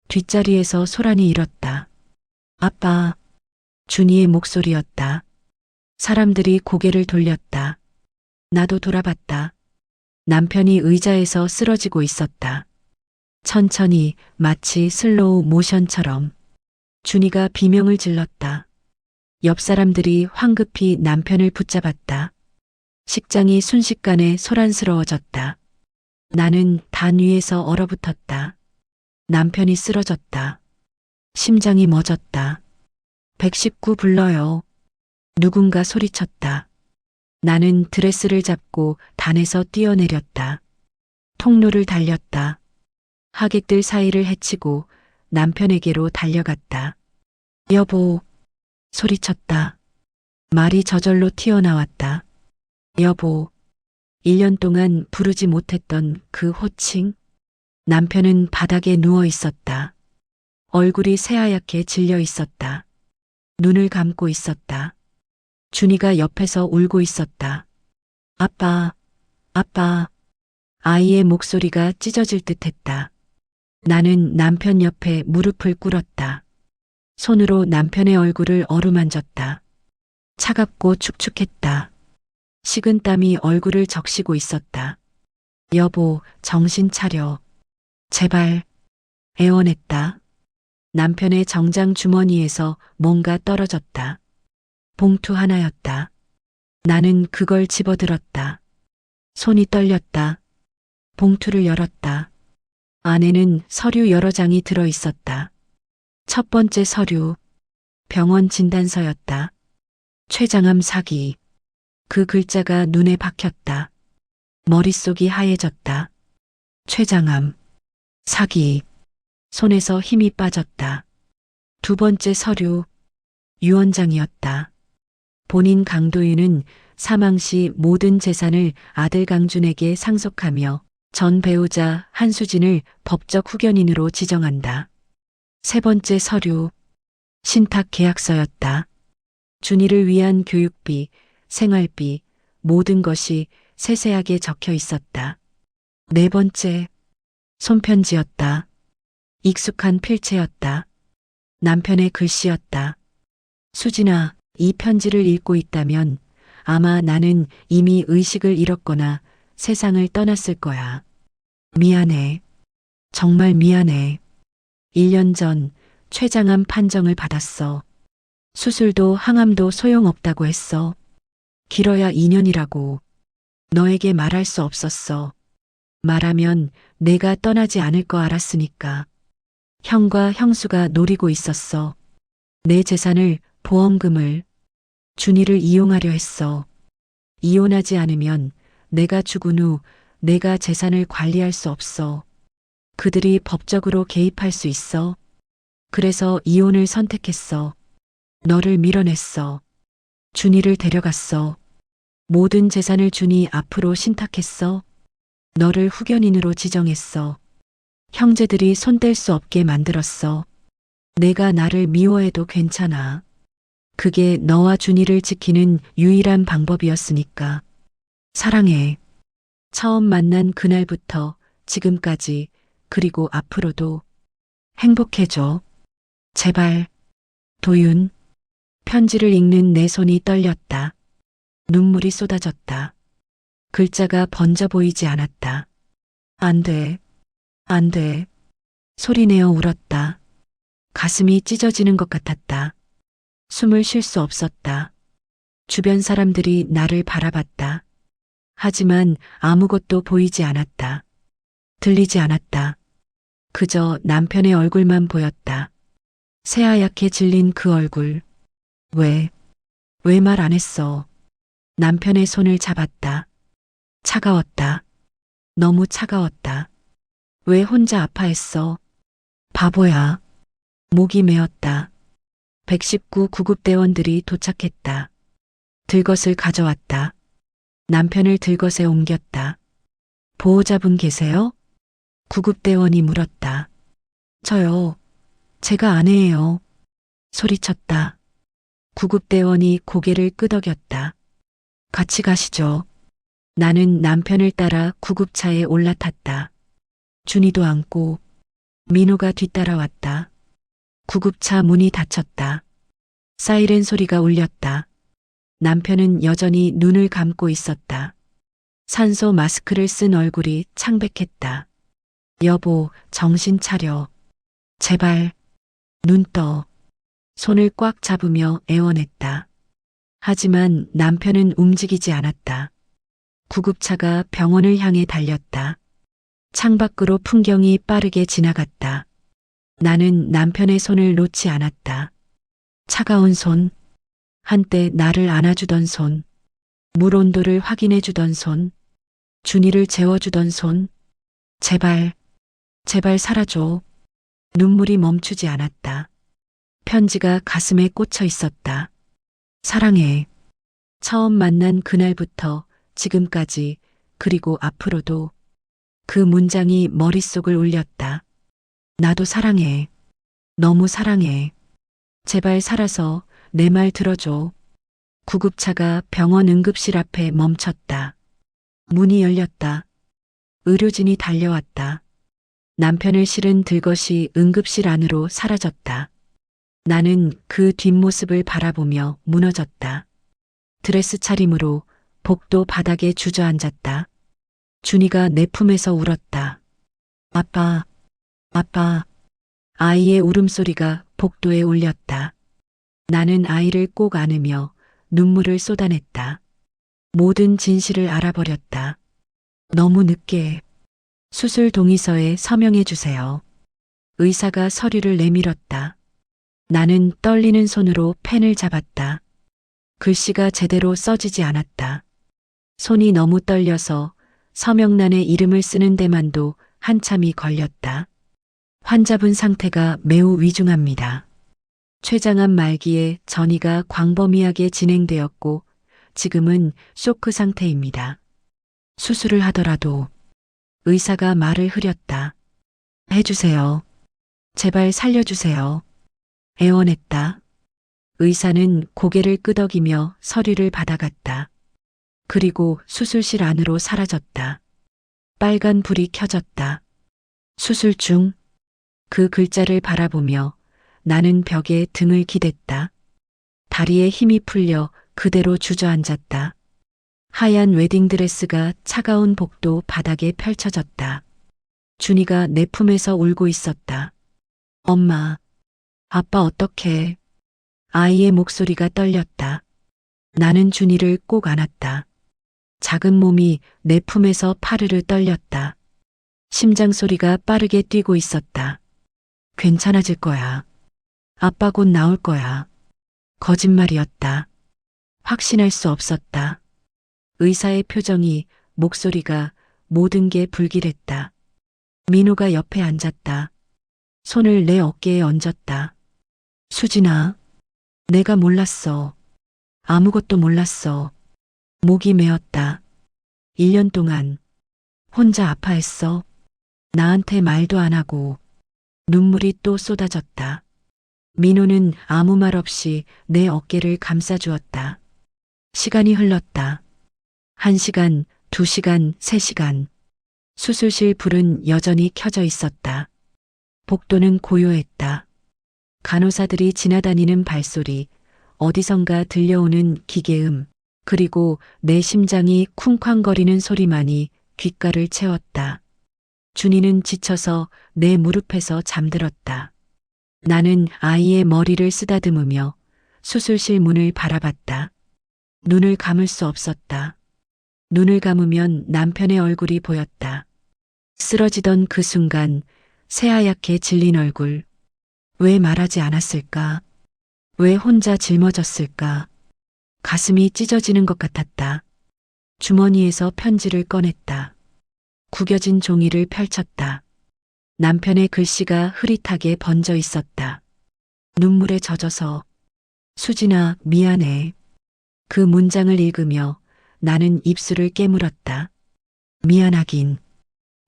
A: 뒷자리에서 소란이 일었다. 아빠, 준이의 목소리였다. 사람들이 고개를 돌렸다. 나도 돌아봤다. 남편이 의자에서 쓰러지고 있었다. 천천히 마치 슬로우 모션처럼. 준이가 비명을 질렀다. 옆 사람들이 황급히 남편을 붙잡았다. 식장이 순식간에 소란스러워졌다. 나는 단 위에서 얼어붙었다. 남편이 쓰러졌다. 심장이 멎었다. 119 불러요. 누군가 소리쳤다. 나는 드레스를 잡고 단에서 뛰어내렸다. 통로를 달렸다. 하객들 사이를 헤치고 남편에게로 달려갔다. 여보, 소리쳤다. 말이 저절로 튀어나왔다. 여보, 1년 동안 부르지 못했던 그 호칭. 남편은 바닥에 누워 있었다. 얼굴이 새하얗게 질려 있었다. 눈을 감고 있었다. 준이가 옆에서 울고 있었다. 아빠, 아빠. 아이의 목소리가 찢어질 듯 했다. 나는 남편 옆에 무릎을 꿇었다. 손으로 남편의 얼굴을 어루만졌다. 차갑고 축축했다. 식은 땀이 얼굴을 적시고 있었다. 여보, 정신 차려. 제발. 애원했다. 남편의 정장 주머니에서 뭔가 떨어졌다. 봉투 하나였다. 나는 그걸 집어들었다. 손이 떨렸다. 봉투를 열었다. 안에는 서류 여러 장이 들어 있었다. 첫 번째 서류, 병원 진단서였다. 췌장암 사기. 그 글자가 눈에 박혔다. 머릿속이 하얘졌다. 췌장암, 사기. 손에서 힘이 빠졌다. 두 번째 서류, 유언장이었다. 본인 강도윤은 사망 시 모든 재산을 아들 강준에게 상속하며 전 배우자 한수진을 법적 후견인으로 지정한다. 세 번째 서류, 신탁 계약서였다. 준이를 위한 교육비, 생활비, 모든 것이 세세하게 적혀 있었다. 네 번째, 손편지였다. 익숙한 필체였다. 남편의 글씨였다. 수진아, 이 편지를 읽고 있다면 아마 나는 이미 의식을 잃었거나 세상을 떠났을 거야. 미안해. 정말 미안해. 1년 전 췌장암 판정을 받았어. 수술도 항암도 소용없다고 했어. 길어야 2년이라고. 너에게 말할 수 없었어. 말하면 내가 떠나지 않을 거 알았으니까. 형과 형수가 노리고 있었어. 내 재산을, 보험금을. 준이를 이용하려 했어. 이혼하지 않으면 내가 죽은 후 내가 재산을 관리할 수 없어. 그들이 법적으로 개입할 수 있어. 그래서 이혼을 선택했어. 너를 밀어냈어. 준이를 데려갔어. 모든 재산을 준이 앞으로 신탁했어. 너를 후견인으로 지정했어. 형제들이 손댈 수 없게 만들었어. 내가 나를 미워해도 괜찮아. 그게 너와 준이를 지키는 유일한 방법이었으니까. 사랑해. 처음 만난 그날부터 지금까지 그리고 앞으로도 행복해져. 제발. 도윤. 편지를 읽는 내 손이 떨렸다. 눈물이 쏟아졌다. 글자가 번져 보이지 않았다. 안 돼. 안 돼. 소리내어 울었다. 가슴이 찢어지는 것 같았다. 숨을 쉴 수 없었다. 주변 사람들이 나를 바라봤다. 하지만 아무것도 보이지 않았다. 들리지 않았다. 그저 남편의 얼굴만 보였다. 새하얗게 질린 그 얼굴. 왜 말 안 했어? 남편의 손을 잡았다. 차가웠다. 너무 차가웠다. 왜 혼자 아파했어? 바보야. 목이 메었다. 119 구급대원들이 도착했다. 들것을 가져왔다. 남편을 들것에 옮겼다. 보호자분 계세요? 구급대원이 물었다. 저요. 제가 아내예요. 소리쳤다. 구급대원이 고개를 끄덕였다. 같이 가시죠. 나는 남편을 따라 구급차에 올라탔다. 준이도 안고 민호가 뒤따라왔다. 구급차 문이 닫혔다. 사이렌 소리가 울렸다. 남편은 여전히 눈을 감고 있었다. 산소 마스크를 쓴 얼굴이 창백했다. 여보, 정신 차려. 제발. 눈 떠. 손을 꽉 잡으며 애원했다. 하지만 남편은 움직이지 않았다. 구급차가 병원을 향해 달렸다. 창밖으로 풍경이 빠르게 지나갔다. 나는 남편의 손을 놓지 않았다. 차가운 손, 한때 나를 안아주던 손, 물 온도를 확인해주던 손, 준이를 재워주던 손, 제발, 제발 살아줘. 눈물이 멈추지 않았다. 편지가 가슴에 꽂혀 있었다. 사랑해. 처음 만난 그날부터 지금까지, 그리고 앞으로도 그 문장이 머릿속을 울렸다. 나도 사랑해. 너무 사랑해. 제발 살아서 내 말 들어줘. 구급차가 병원 응급실 앞에 멈췄다. 문이 열렸다. 의료진이 달려왔다. 남편을 실은 들것이 응급실 안으로 사라졌다. 나는 그 뒷모습을 바라보며 무너졌다. 드레스 차림으로 복도 바닥에 주저앉았다. 준이가 내 품에서 울었다. 아빠, 아빠. 아이의 울음소리가 복도에 울렸다. 나는 아이를 꼭 안으며 눈물을 쏟아냈다. 모든 진실을 알아버렸다. 너무 늦게. 수술 동의서에 서명해 주세요. 의사가 서류를 내밀었다. 나는 떨리는 손으로 펜을 잡았다. 글씨가 제대로 써지지 않았다. 손이 너무 떨려서 서명란에 이름을 쓰는 데만도 한참이 걸렸다. 환자분 상태가 매우 위중합니다. 췌장암 말기에 전이가 광범위하게 진행되었고 지금은 쇼크 상태입니다. 수술을 하더라도 의사가 말을 흐렸다. 해주세요. 제발 살려주세요. 애원했다. 의사는 고개를 끄덕이며 서류를 받아갔다. 그리고 수술실 안으로 사라졌다. 빨간 불이 켜졌다. 수술 중. 그 글자를 바라보며 나는 벽에 등을 기댔다. 다리에 힘이 풀려 그대로 주저앉았다. 하얀 웨딩드레스가 차가운 복도 바닥에 펼쳐졌다. 준이가 내 품에서 울고 있었다. 엄마, 아빠 어떡해. 아이의 목소리가 떨렸다. 나는 준이를 꼭 안았다. 작은 몸이 내 품에서 파르르 떨렸다. 심장 소리가 빠르게 뛰고 있었다. 괜찮아질 거야. 아빠 곧 나올 거야. 거짓말이었다. 확신할 수 없었다. 의사의 표정이, 목소리가, 모든 게 불길했다. 민호가 옆에 앉았다. 손을 내 어깨에 얹었다. 수진아, 내가 몰랐어. 아무것도 몰랐어. 목이 메었다. 1년 동안 혼자 아파했어. 나한테 말도 안 하고. 눈물이 또 쏟아졌다. 민호는 아무 말 없이 내 어깨를 감싸주었다. 시간이 흘렀다. 1시간, 2시간, 3시간. 수술실 불은 여전히 켜져 있었다. 복도는 고요했다. 간호사들이 지나다니는 발소리, 어디선가 들려오는 기계음, 그리고 내 심장이 쿵쾅거리는 소리만이 귓가를 채웠다. 준이는 지쳐서 내 무릎에서 잠들었다. 나는 아이의 머리를 쓰다듬으며 수술실 문을 바라봤다. 눈을 감을 수 없었다. 눈을 감으면 남편의 얼굴이 보였다. 쓰러지던 그 순간 새하얗게 질린 얼굴. 왜 말하지 않았을까? 왜 혼자 짊어졌을까? 가슴이 찢어지는 것 같았다. 주머니에서 편지를 꺼냈다. 구겨진 종이를 펼쳤다. 남편의 글씨가 흐릿하게 번져 있었다. 눈물에 젖어서 수진아, 미안해. 그 문장을 읽으며 나는 입술을 깨물었다. 미안하긴.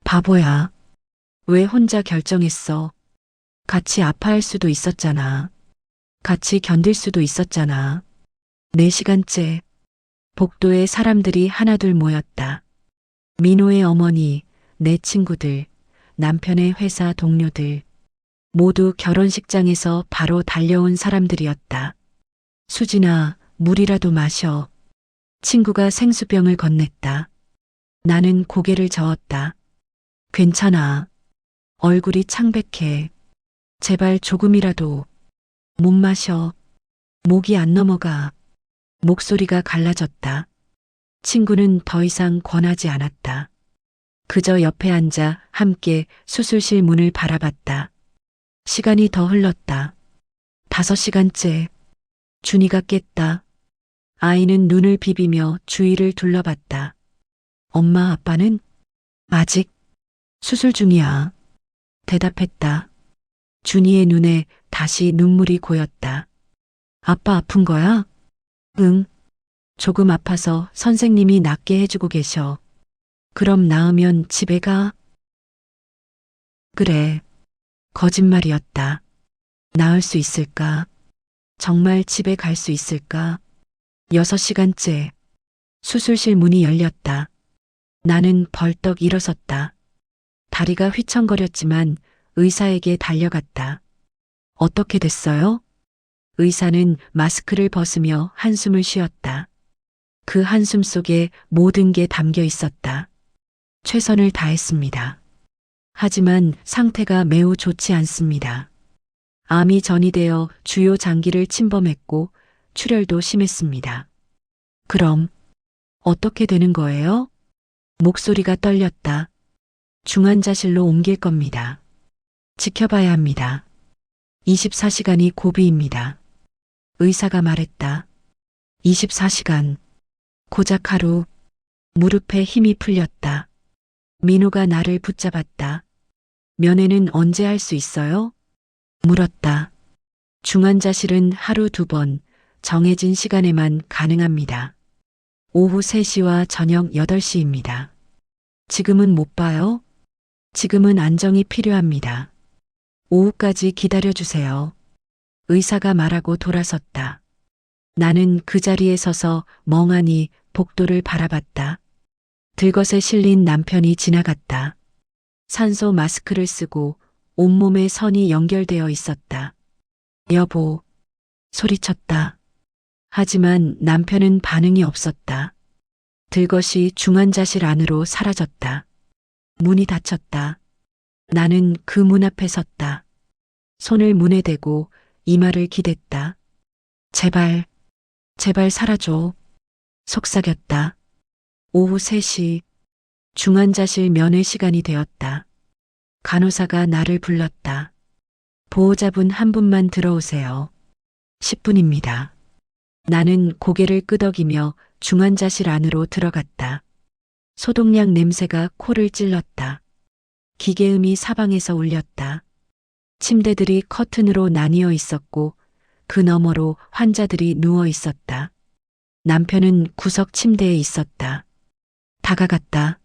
A: 바보야. 왜 혼자 결정했어? 같이 아파할 수도 있었잖아. 같이 견딜 수도 있었잖아. 4시간째. 복도에 사람들이 하나둘 모였다. 민호의 어머니, 내 친구들, 남편의 회사 동료들. 모두 결혼식장에서 바로 달려온 사람들이었다. 수진아, 물이라도 마셔. 친구가 생수병을 건넸다. 나는 고개를 저었다. 괜찮아. 얼굴이 창백해. 제발 조금이라도. 못 마셔. 목이 안 넘어가. 목소리가 갈라졌다. 친구는 더 이상 권하지 않았다. 그저 옆에 앉아 함께 수술실 문을 바라봤다. 시간이 더 흘렀다. 5시간째. 준이가 깼다. 아이는 눈을 비비며 주위를 둘러봤다. 엄마 아빠는? 아직 수술 중이야. 대답했다. 준이의 눈에 다시 눈물이 고였다. 아빠 아픈 거야? 응. 조금 아파서 선생님이 낫게 해주고 계셔. 그럼 나으면 집에 가? 그래. 거짓말이었다. 나을 수 있을까? 정말 집에 갈 수 있을까? 6시간째. 수술실 문이 열렸다. 나는 벌떡 일어섰다. 다리가 휘청거렸지만 의사에게 달려갔다. 어떻게 됐어요? 의사는 마스크를 벗으며 한숨을 쉬었다. 그 한숨 속에 모든 게 담겨 있었다. 최선을 다했습니다. 하지만 상태가 매우 좋지 않습니다. 암이 전이되어 주요 장기를 침범했고 출혈도 심했습니다. 그럼 어떻게 되는 거예요? 목소리가 떨렸다. 중환자실로 옮길 겁니다. 지켜봐야 합니다. 24시간이 고비입니다. 의사가 말했다. 24시간. 고작 하루. 무릎에 힘이 풀렸다. 민호가 나를 붙잡았다. 면회는 언제 할 수 있어요? 물었다. 중환자실은 하루 2번, 정해진 시간에만 가능합니다. 오후 3시와 저녁 8시입니다. 지금은 못 봐요? 지금은 안정이 필요합니다. 오후까지 기다려주세요. 의사가 말하고 돌아섰다. 나는 그 자리에 서서 멍하니 복도를 바라봤다. 들것에 실린 남편이 지나갔다. 산소 마스크를 쓰고 온몸에 선이 연결되어 있었다. 여보, 소리쳤다. 하지만 남편은 반응이 없었다. 들것이 중환자실 안으로 사라졌다. 문이 닫혔다. 나는 그 문 앞에 섰다. 손을 문에 대고 이마를 기댔다. 제발, 제발 사라져. 속삭였다. 오후 3시, 중환자실 면회 시간이 되었다. 간호사가 나를 불렀다. 보호자분 한 분만 들어오세요. 10분입니다. 나는 고개를 끄덕이며 중환자실 안으로 들어갔다. 소독약 냄새가 코를 찔렀다. 기계음이 사방에서 울렸다. 침대들이 커튼으로 나뉘어 있었고 그 너머로 환자들이 누워 있었다. 남편은 구석 침대에 있었다. 다가갔다.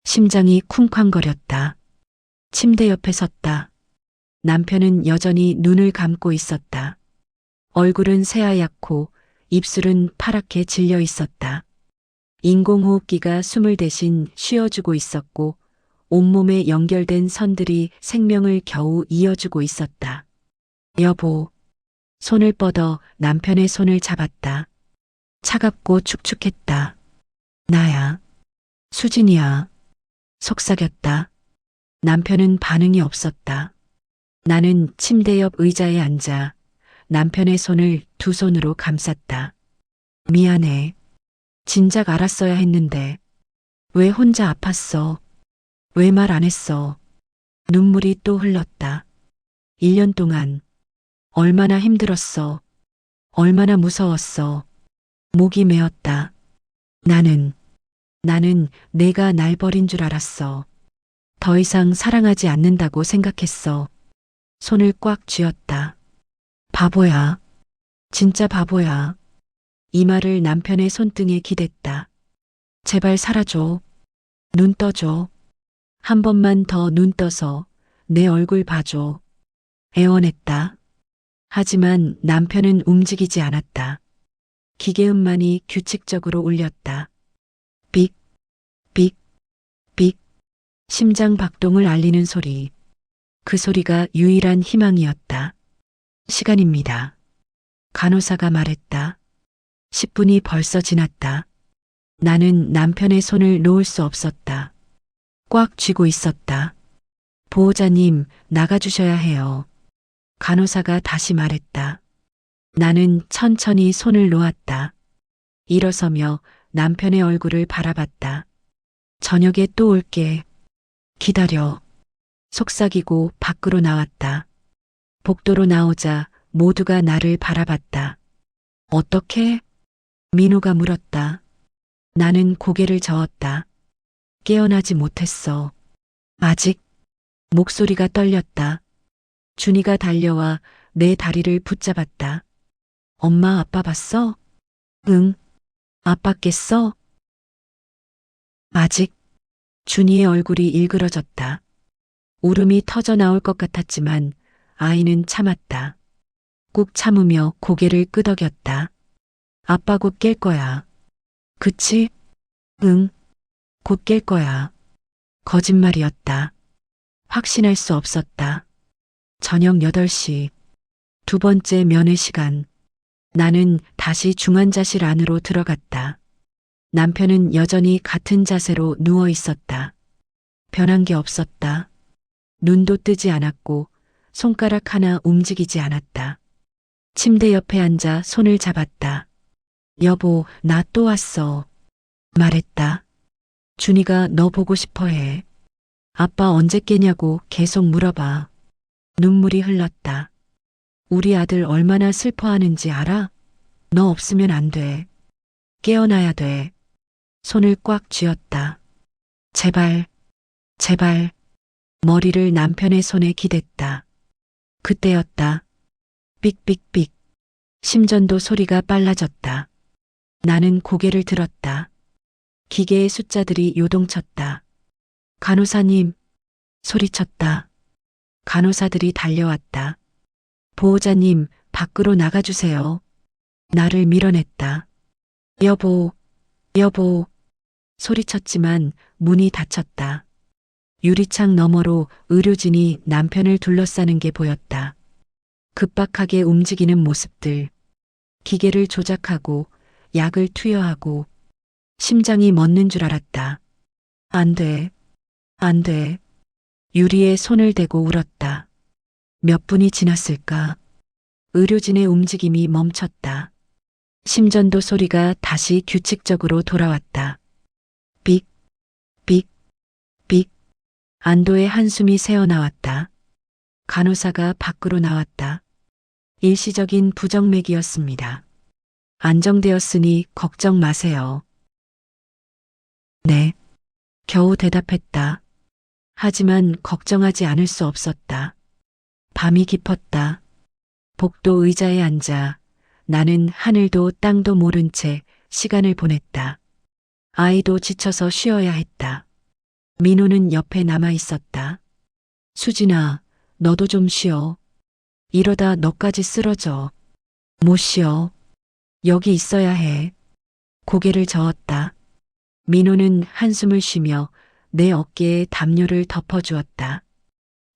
A: 심장이 쿵쾅거렸다. 침대 옆에 섰다. 남편은 여전히 눈을 감고 있었다. 얼굴은 새하얗고 입술은 파랗게 질려 있었다. 인공호흡기가 숨을 대신 쉬어주고 있었고 온몸에 연결된 선들이 생명을 겨우 이어주고 있었다. 여보, 손을 뻗어 남편의 손을 잡았다. 차갑고 축축했다. 나야. 수진이야. 속삭였다. 남편은 반응이 없었다. 나는 침대 옆 의자에 앉아 남편의 손을 2손으로 감쌌다. 미안해. 진작 알았어야 했는데. 왜 혼자 아팠어? 왜 말 안 했어? 눈물이 또 흘렀다. 1년 동안 얼마나 힘들었어. 얼마나 무서웠어. 목이 메었다. 나는 내가 날 버린 줄 알았어. 더 이상 사랑하지 않는다고 생각했어. 손을 꽉 쥐었다. 바보야. 진짜 바보야. 이마를 남편의 손등에 기댔다. 제발 사라져. 눈 떠줘. 한 번만 더 눈 떠서 내 얼굴 봐줘. 애원했다. 하지만 남편은 움직이지 않았다. 기계음만이 규칙적으로 울렸다. 삑, 삑, 삑. 심장 박동을 알리는 소리. 그 소리가 유일한 희망이었다. 시간입니다. 간호사가 말했다. 10분이 벌써 지났다. 나는 남편의 손을 놓을 수 없었다. 꽉 쥐고 있었다. 보호자님, 나가주셔야 해요. 간호사가 다시 말했다. 나는 천천히 손을 놓았다. 일어서며 남편의 얼굴을 바라봤다. 저녁에 또 올게. 기다려. 속삭이고 밖으로 나왔다. 복도로 나오자 모두가 나를 바라봤다. 어떻게? 민호가 물었다. 나는 고개를 저었다. 깨어나지 못했어. 아직? 목소리가 떨렸다. 준이가 달려와 내 다리를 붙잡았다. 엄마 아빠 봤어? 응. 아빠 깼어? 아직. 준이의 얼굴이 일그러졌다. 울음이 터져 나올 것 같았지만 아이는 참았다. 꾹 참으며 고개를 끄덕였다. 아빠 곧 깰 거야. 그치? 응. 곧 깰 거야. 거짓말이었다. 확신할 수 없었다. 저녁 8시. 두 번째 면회 시간. 나는 다시 중환자실 안으로 들어갔다. 남편은 여전히 같은 자세로 누워 있었다. 변한 게 없었다. 눈도 뜨지 않았고 손가락 하나 움직이지 않았다. 침대 옆에 앉아 손을 잡았다. 여보, 나 또 왔어. 말했다. 준이가 너 보고 싶어 해. 아빠 언제 깨냐고 계속 물어봐. 눈물이 흘렀다. 우리 아들 얼마나 슬퍼하는지 알아? 너 없으면 안 돼. 깨어나야 돼. 손을 꽉 쥐었다. 제발, 제발. 머리를 남편의 손에 기댔다. 그때였다. 삑삑삑. 심전도 소리가 빨라졌다. 나는 고개를 들었다. 기계의 숫자들이 요동쳤다. 간호사님, 소리쳤다. 간호사들이 달려왔다. 보호자님, 밖으로 나가주세요. 나를 밀어냈다. 여보, 여보. 소리쳤지만 문이 닫혔다. 유리창 너머로 의료진이 남편을 둘러싸는 게 보였다. 급박하게 움직이는 모습들. 기계를 조작하고 약을 투여하고 심장이 멎는 줄 알았다. 안 돼. 안 돼. 유리에 손을 대고 울었다. 몇 분이 지났을까? 의료진의 움직임이 멈췄다. 심전도 소리가 다시 규칙적으로 돌아왔다. 삑, 삑, 삑. 안도의 한숨이 새어나왔다. 간호사가 밖으로 나왔다. 일시적인 부정맥이었습니다. 안정되었으니 걱정 마세요. 네. 겨우 대답했다. 하지만 걱정하지 않을 수 없었다. 밤이 깊었다. 복도 의자에 앉아 나는 하늘도 땅도 모른 채 시간을 보냈다. 아이도 지쳐서 쉬어야 했다. 민호는 옆에 남아 있었다. 수진아, 너도 좀 쉬어. 이러다 너까지 쓰러져. 못 쉬어. 여기 있어야 해. 고개를 저었다. 민호는 한숨을 쉬며 내 어깨에 담요를 덮어주었다.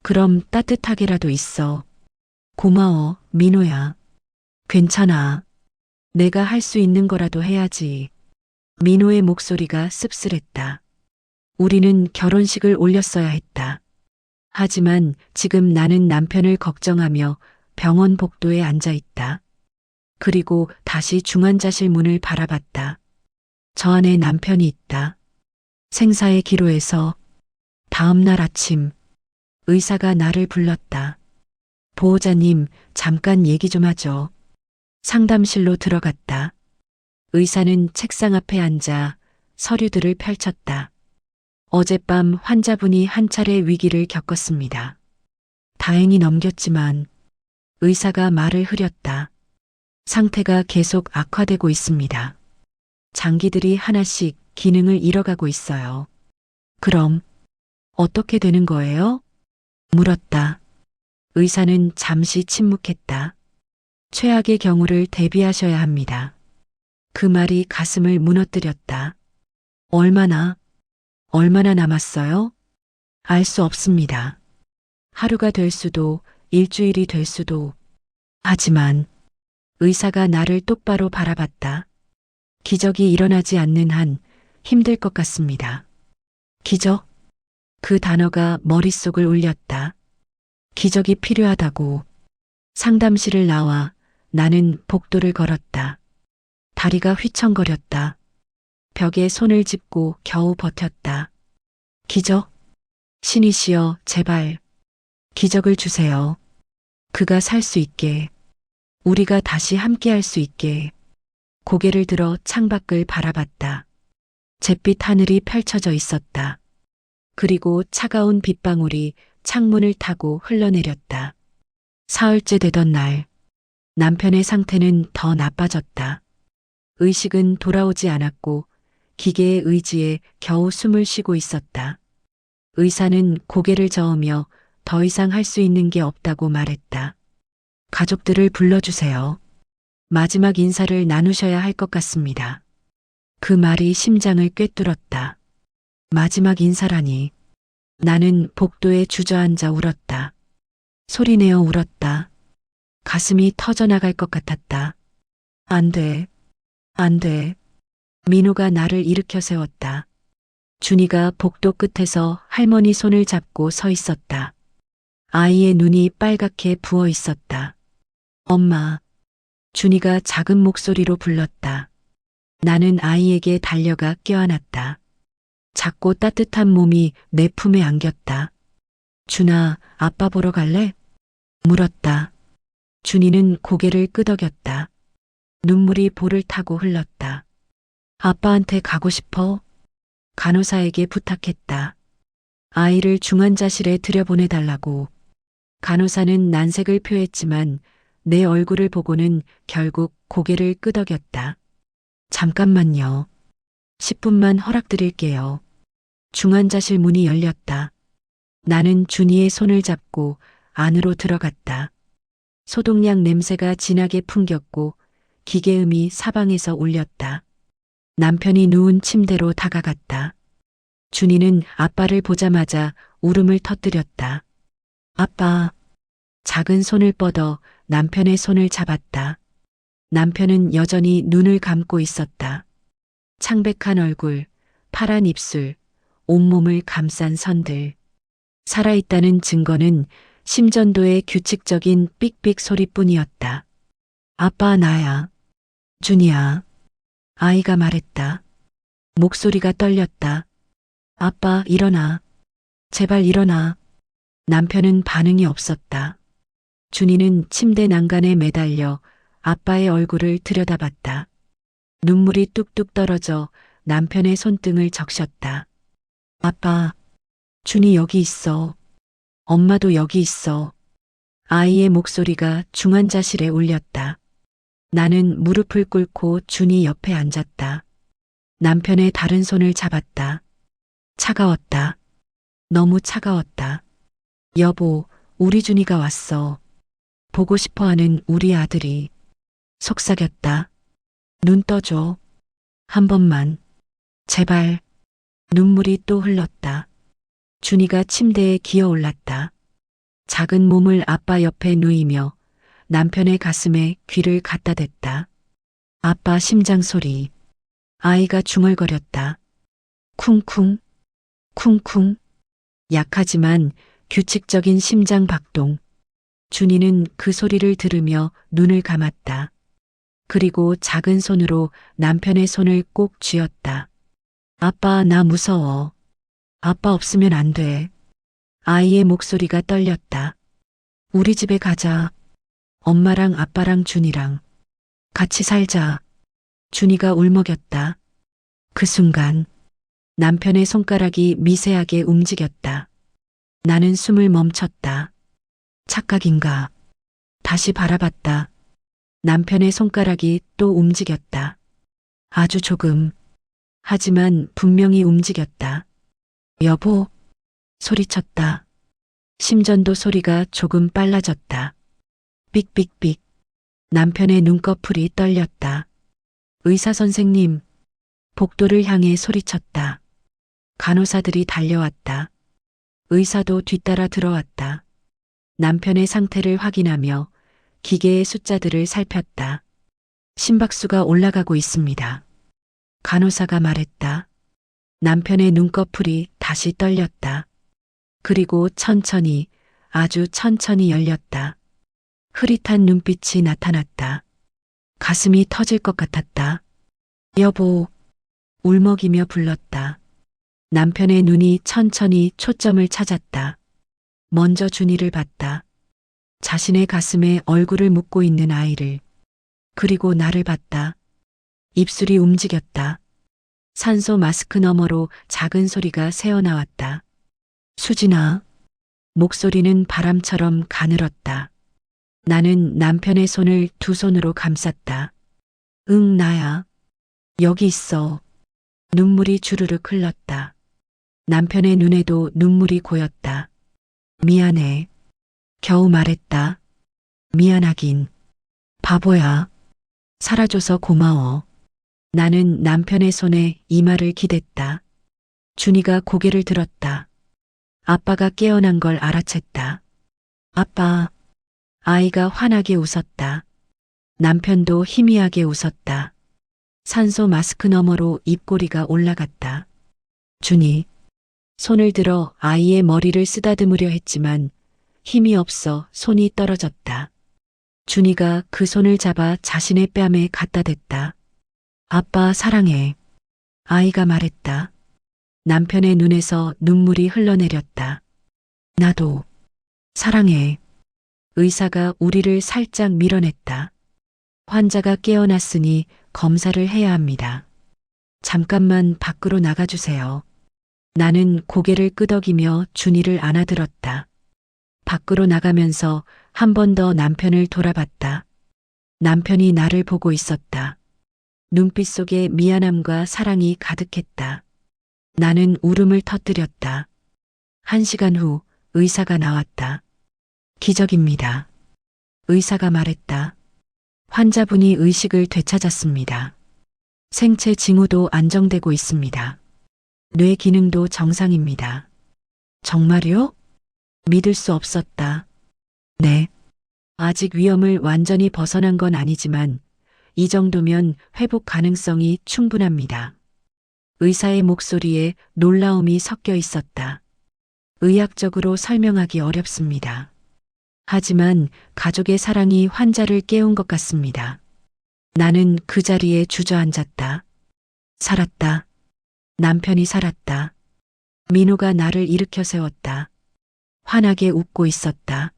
A: 그럼 따뜻하게라도 있어. 고마워, 민호야. 괜찮아. 내가 할 수 있는 거라도 해야지. 민호의 목소리가 씁쓸했다. 우리는 결혼식을 올렸어야 했다. 하지만 지금 나는 남편을 걱정하며 병원 복도에 앉아 있다. 그리고 다시 중환자실 문을 바라봤다. 저 안에 남편이 있다. 생사의 기로에서 다음 날 아침 의사가 나를 불렀다. 보호자님, 잠깐 얘기 좀 하죠. 상담실로 들어갔다. 의사는 책상 앞에 앉아 서류들을 펼쳤다. 어젯밤 환자분이 한 차례 위기를 겪었습니다. 다행히 넘겼지만 의사가 말을 흐렸다. 상태가 계속 악화되고 있습니다. 장기들이 하나씩 기능을 잃어가고 있어요. 그럼 어떻게 되는 거예요? 물었다. 의사는 잠시 침묵했다. 최악의 경우를 대비하셔야 합니다. 그 말이 가슴을 무너뜨렸다. 얼마나 남았어요? 알 수 없습니다. 하루가 될 수도 일주일이 될 수도. 하지만 의사가 나를 똑바로 바라봤다. 기적이 일어나지 않는 한 힘들 것 같습니다. 기적? 그 단어가 머릿속을 울렸다. 기적이 필요하다고. 상담실을 나와 나는 복도를 걸었다. 다리가 휘청거렸다. 벽에 손을 짚고 겨우 버텼다. 기적? 신이시여, 제발. 기적을 주세요. 그가 살 수 있게. 우리가 다시 함께할 수 있게. 고개를 들어 창밖을 바라봤다. 잿빛 하늘이 펼쳐져 있었다. 그리고 차가운 빗방울이 창문을 타고 흘러내렸다. 사흘째 되던 날, 남편의 상태는 더 나빠졌다. 의식은 돌아오지 않았고 기계의 의지에 겨우 숨을 쉬고 있었다. 의사는 고개를 저으며 더 이상 할 수 있는 게 없다고 말했다. 가족들을 불러주세요. 마지막 인사를 나누셔야 할 것 같습니다. 그 말이 심장을 꿰뚫었다. 마지막 인사라니. 나는 복도에 주저앉아 울었다. 소리내어 울었다. 가슴이 터져나갈 것 같았다. 안 돼. 안 돼. 민호가 나를 일으켜 세웠다. 준이가 복도 끝에서 할머니 손을 잡고 서 있었다. 아이의 눈이 빨갛게 부어 있었다. 엄마. 준이가 작은 목소리로 불렀다. 나는 아이에게 달려가 껴안았다. 작고 따뜻한 몸이 내 품에 안겼다. 준아, 아빠 보러 갈래? 물었다. 준이는 고개를 끄덕였다. 눈물이 볼을 타고 흘렀다. 아빠한테 가고 싶어? 간호사에게 부탁했다. 아이를 중환자실에 들여보내달라고. 간호사는 난색을 표했지만 내 얼굴을 보고는 결국 고개를 끄덕였다. 잠깐만요. 10분만 허락드릴게요. 중환자실 문이 열렸다. 나는 준이의 손을 잡고 안으로 들어갔다. 소독약 냄새가 진하게 풍겼고 기계음이 사방에서 울렸다. 남편이 누운 침대로 다가갔다. 준이는 아빠를 보자마자 울음을 터뜨렸다. 아빠. 작은 손을 뻗어 남편의 손을 잡았다. 남편은 여전히 눈을 감고 있었다. 창백한 얼굴, 파란 입술, 온몸을 감싼 선들. 살아있다는 증거는 심전도의 규칙적인 삑삑 소리뿐이었다. 아빠, 나야. 준이야. 아이가 말했다. 목소리가 떨렸다. 아빠, 일어나. 제발 일어나. 남편은 반응이 없었다. 준이는 침대 난간에 매달려 아빠의 얼굴을 들여다봤다. 눈물이 뚝뚝 떨어져 남편의 손등을 적셨다. 아빠, 준이 여기 있어. 엄마도 여기 있어. 아이의 목소리가 중환자실에 울렸다. 나는 무릎을 꿇고 준이 옆에 앉았다. 남편의 다른 손을 잡았다. 차가웠다. 너무 차가웠다. 여보, 우리 준이가 왔어. 보고 싶어하는 우리 아들이. 속삭였다. 눈 떠줘. 한 번만. 제발. 눈물이 또 흘렀다. 준이가 침대에 기어 올랐다. 작은 몸을 아빠 옆에 누이며 남편의 가슴에 귀를 갖다 댔다. 아빠 심장 소리. 아이가 중얼거렸다. 쿵쿵, 쿵쿵. 약하지만 규칙적인 심장 박동. 준이는 그 소리를 들으며 눈을 감았다. 그리고 작은 손으로 남편의 손을 꼭 쥐었다. 아빠, 나 무서워. 아빠 없으면 안 돼. 아이의 목소리가 떨렸다. 우리 집에 가자. 엄마랑 아빠랑 준이랑. 같이 살자. 준이가 울먹였다. 그 순간 남편의 손가락이 미세하게 움직였다. 나는 숨을 멈췄다. 착각인가? 다시 바라봤다. 남편의 손가락이 또 움직였다. 아주 조금. 하지만 분명히 움직였다. 여보, 소리쳤다. 심전도 소리가 조금 빨라졌다. 삑삑삑. 남편의 눈꺼풀이 떨렸다. 의사 선생님, 복도를 향해 소리쳤다. 간호사들이 달려왔다. 의사도 뒤따라 들어왔다. 남편의 상태를 확인하며 기계의 숫자들을 살폈다. 심박수가 올라가고 있습니다. 간호사가 말했다. 남편의 눈꺼풀이 다시 떨렸다. 그리고 천천히, 아주 천천히 열렸다. 흐릿한 눈빛이 나타났다. 가슴이 터질 것 같았다. 여보, 울먹이며 불렀다. 남편의 눈이 천천히 초점을 찾았다. 먼저 준이를 봤다. 자신의 가슴에 얼굴을 묻고 있는 아이를. 그리고 나를 봤다. 입술이 움직였다. 산소 마스크 너머로 작은 소리가 새어나왔다. 수진아. 목소리는 바람처럼 가늘었다. 나는 남편의 손을 두 손으로 감쌌다. 응, 나야. 여기 있어. 눈물이 주르륵 흘렀다. 남편의 눈에도 눈물이 고였다. 미안해. 겨우 말했다. 미안하긴. 바보야. 살아줘서 고마워. 나는 남편의 손에 이마를 기댔다. 준이가 고개를 들었다. 아빠가 깨어난 걸 알아챘다. 아빠. 아이가 환하게 웃었다. 남편도 희미하게 웃었다. 산소 마스크 너머로 입꼬리가 올라갔다. 준이. 손을 들어 아이의 머리를 쓰다듬으려 했지만 힘이 없어 손이 떨어졌다. 준이가 그 손을 잡아 자신의 뺨에 갖다 댔다. 아빠 사랑해. 아이가 말했다. 남편의 눈에서 눈물이 흘러내렸다. 나도 사랑해. 의사가 우리를 살짝 밀어냈다. 환자가 깨어났으니 검사를 해야 합니다. 잠깐만 밖으로 나가주세요. 나는 고개를 끄덕이며 준이를 안아들었다. 밖으로 나가면서 한 번 더 남편을 돌아봤다. 남편이 나를 보고 있었다. 눈빛 속에 미안함과 사랑이 가득했다. 나는 울음을 터뜨렸다. 1시간 후 의사가 나왔다. 기적입니다. 의사가 말했다. 환자분이 의식을 되찾았습니다. 생체 징후도 안정되고 있습니다. 뇌 기능도 정상입니다. 정말요? 믿을 수 없었다. 네. 아직 위험을 완전히 벗어난 건 아니지만 이 정도면 회복 가능성이 충분합니다. 의사의 목소리에 놀라움이 섞여 있었다. 의학적으로 설명하기 어렵습니다. 하지만 가족의 사랑이 환자를 깨운 것 같습니다. 나는 그 자리에 주저앉았다. 살았다. 남편이 살았다. 민호가 나를 일으켜 세웠다. 환하게 웃고 있었다.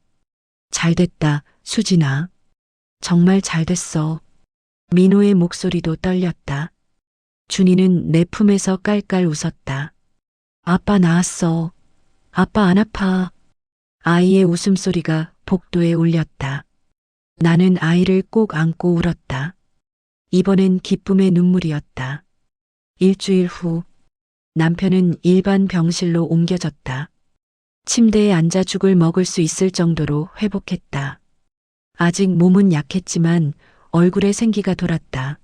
A: 잘됐다, 수진아. 정말 잘됐어. 민호의 목소리도 떨렸다. 준이는 내 품에서 깔깔 웃었다. 아빠 나았어. 아빠 안 아파. 아이의 웃음소리가 복도에 울렸다. 나는 아이를 꼭 안고 울었다. 이번엔 기쁨의 눈물이었다. 일주일 후 남편은 일반 병실로 옮겨졌다. 침대에 앉아 죽을 먹을 수 있을 정도로 회복했다. 아직 몸은 약했지만 얼굴에 생기가 돌았다.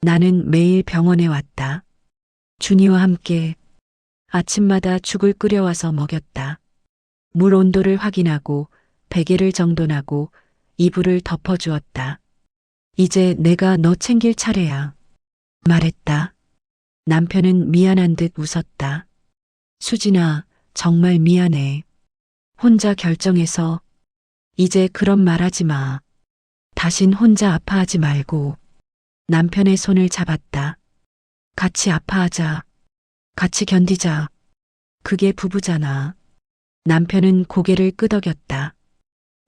A: 나는 매일 병원에 왔다. 준이와 함께 아침마다 죽을 끓여와서 먹였다. 물 온도를 확인하고 베개를 정돈하고 이불을 덮어주었다. 이제 내가 너 챙길 차례야. 말했다. 남편은 미안한 듯 웃었다. 수진아, 정말 미안해. 혼자 결정해서 이제 그런 말 하지 마. 다신 혼자 아파하지 말고. 남편의 손을 잡았다. 같이 아파하자. 같이 견디자. 그게 부부잖아. 남편은 고개를 끄덕였다.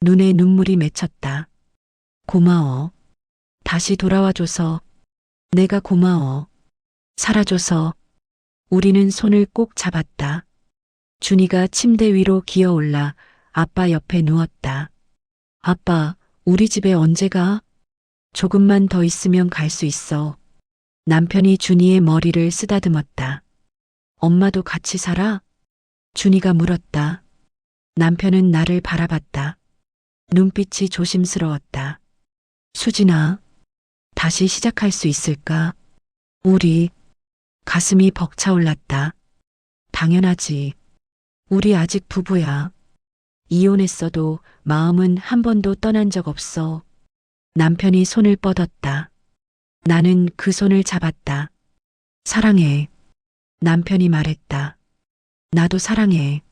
A: 눈에 눈물이 맺혔다. 고마워. 다시 돌아와줘서. 내가 고마워. 살아줘서. 우리는 손을 꼭 잡았다. 준이가 침대 위로 기어올라 아빠 옆에 누웠다. 아빠, 우리 집에 언제 가? 조금만 더 있으면 갈 수 있어. 남편이 준이의 머리를 쓰다듬었다. 엄마도 같이 살아? 준이가 물었다. 남편은 나를 바라봤다. 눈빛이 조심스러웠다. 수진아, 다시 시작할 수 있을까? 우리. 가슴이 벅차올랐다. 당연하지. 우리 아직 부부야. 이혼했어도 마음은 한 번도 떠난 적 없어. 남편이 손을 뻗었다. 나는 그 손을 잡았다. 사랑해. 남편이 말했다. 나도 사랑해.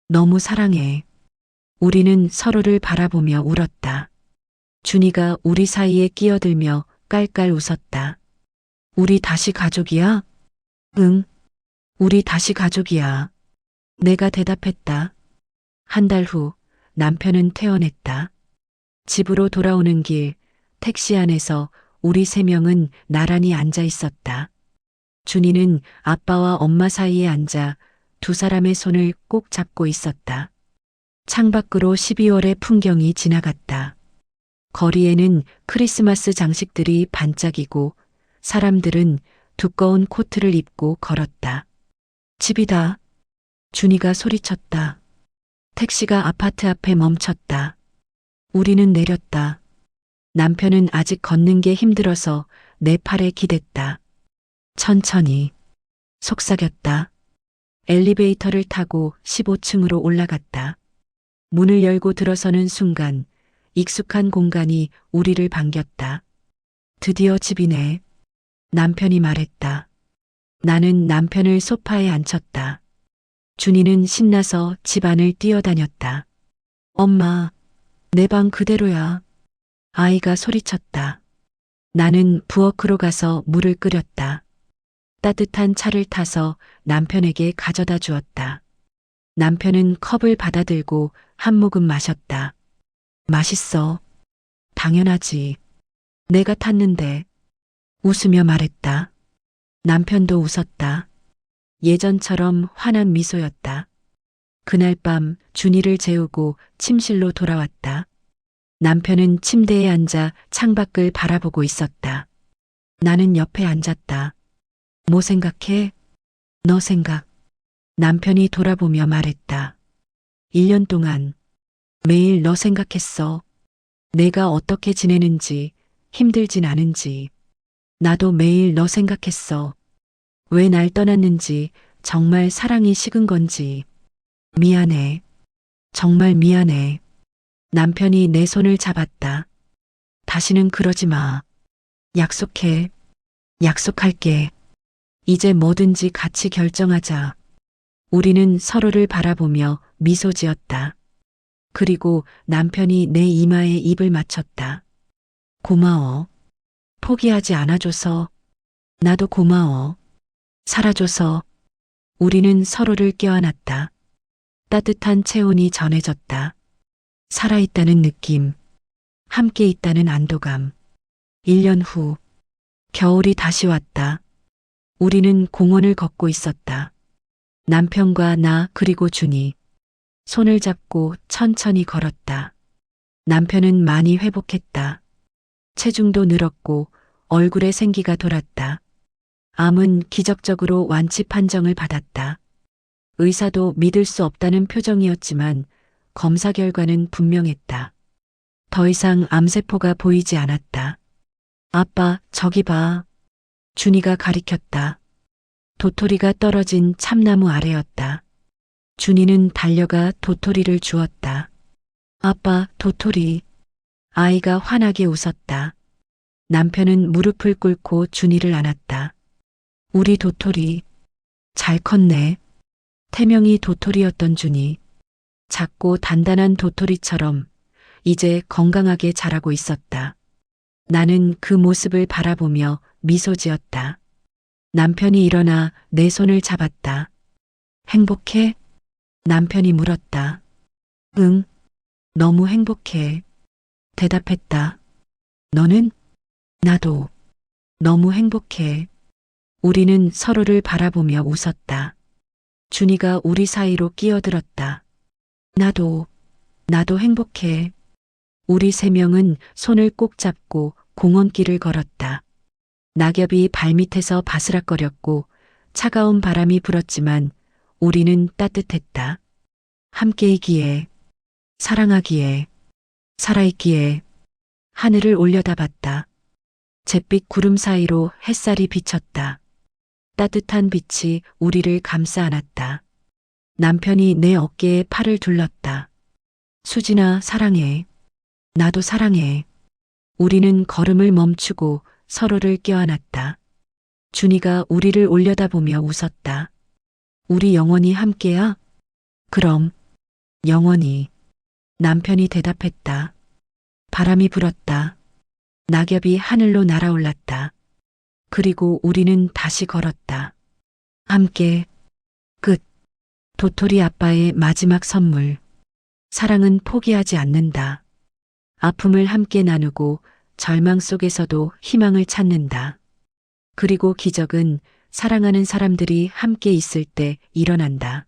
A: 너무 사랑해. 우리는 서로를 바라보며 울었다. 준이가 우리 사이에 끼어들며 깔깔 웃었다. 우리 다시 가족이야? 응. 우리 다시 가족이야. 내가 대답했다. 한 달 후 남편은 퇴원했다. 집으로 돌아오는 길 택시 안에서 우리 세 명은 나란히 앉아 있었다. 준이는 아빠와 엄마 사이에 앉아 두 사람의 손을 꼭 잡고 있었다. 창밖으로 12월의 풍경이 지나갔다. 거리에는 크리스마스 장식들이 반짝이고 사람들은 두꺼운 코트를 입고 걸었다. 집이다. 준이가 소리쳤다. 택시가 아파트 앞에 멈췄다. 우리는 내렸다. 남편은 아직 걷는 게 힘들어서 내 팔에 기댔다. 천천히. 속삭였다. 엘리베이터를 타고 15층으로 올라갔다. 문을 열고 들어서는 순간 익숙한 공간이 우리를 반겼다. 드디어 집이네. 남편이 말했다. 나는 남편을 소파에 앉혔다. 준이는 신나서 집안을 뛰어다녔다. 엄마, 내 방 그대로야. 아이가 소리쳤다. 나는 부엌으로 가서 물을 끓였다. 따뜻한 차를 타서 남편에게 가져다 주었다. 남편은 컵을 받아들고 한 모금 마셨다. 맛있어. 당연하지. 내가 탔는데. 웃으며 말했다. 남편도 웃었다. 예전처럼 환한 미소였다. 그날 밤 준이를 재우고 침실로 돌아왔다. 남편은 침대에 앉아 창밖을 바라보고 있었다. 나는 옆에 앉았다. 뭐 생각해? 너 생각. 남편이 돌아보며 말했다. 1년 동안 매일 너 생각했어. 내가 어떻게 지내는지, 힘들진 않은지. 나도 매일 너 생각했어. 왜 날 떠났는지, 정말 사랑이 식은 건지. 미안해. 정말 미안해. 남편이 내 손을 잡았다. 다시는 그러지 마. 약속해. 약속할게. 이제 뭐든지 같이 결정하자. 우리는 서로를 바라보며 미소 지었다. 그리고 남편이 내 이마에 입을 맞췄다. 고마워. 포기하지 않아줘서. 나도 고마워. 살아줘서. 우리는 서로를 껴안았다. 따뜻한 체온이 전해졌다. 살아있다는 느낌. 함께 있다는 안도감. 1년 후. 겨울이 다시 왔다. 우리는 공원을 걷고 있었다. 남편과 나 그리고 준이. 손을 잡고 천천히 걸었다. 남편은 많이 회복했다. 체중도 늘었고 얼굴에 생기가 돌았다. 암은 기적적으로 완치 판정을 받았다. 의사도 믿을 수 없다는 표정이었지만 검사 결과는 분명했다. 더 이상 암세포가 보이지 않았다. 아빠, 저기 봐. 준이가 가리켰다. 도토리가 떨어진 참나무 아래였다. 준이는 달려가 도토리를 주었다. 아빠, 도토리. 아이가 환하게 웃었다. 남편은 무릎을 꿇고 준이를 안았다. 우리 도토리. 잘 컸네. 태명이 도토리였던 준이. 작고 단단한 도토리처럼 이제 건강하게 자라고 있었다. 나는 그 모습을 바라보며 미소 지었다. 남편이 일어나 내 손을 잡았다. 행복해? 남편이 물었다. 응, 너무 행복해. 대답했다. 너는? 나도. 너무 행복해. 우리는 서로를 바라보며 웃었다. 준이가 우리 사이로 끼어들었다. 나도 행복해. 우리 세 명은 손을 꼭 잡고 공원길을 걸었다. 낙엽이 발밑에서 바스락거렸고 차가운 바람이 불었지만 우리는 따뜻했다. 함께이기에, 사랑하기에, 살아있기에. 하늘을 올려다봤다. 잿빛 구름 사이로 햇살이 비쳤다. 따뜻한 빛이 우리를 감싸 안았다. 남편이 내 어깨에 팔을 둘렀다. 수진아, 사랑해. 나도 사랑해. 우리는 걸음을 멈추고 서로를 껴안았다. 준이가 우리를 올려다보며 웃었다. 우리 영원히 함께야? 그럼, 영원히. 남편이 대답했다. 바람이 불었다. 낙엽이 하늘로 날아올랐다. 그리고 우리는 다시 걸었다. 함께, 끝. 도토리 아빠의 마지막 선물. 사랑은 포기하지 않는다. 아픔을 함께 나누고 절망 속에서도 희망을 찾는다. 그리고 기적은 사랑하는 사람들이 함께 있을 때 일어난다.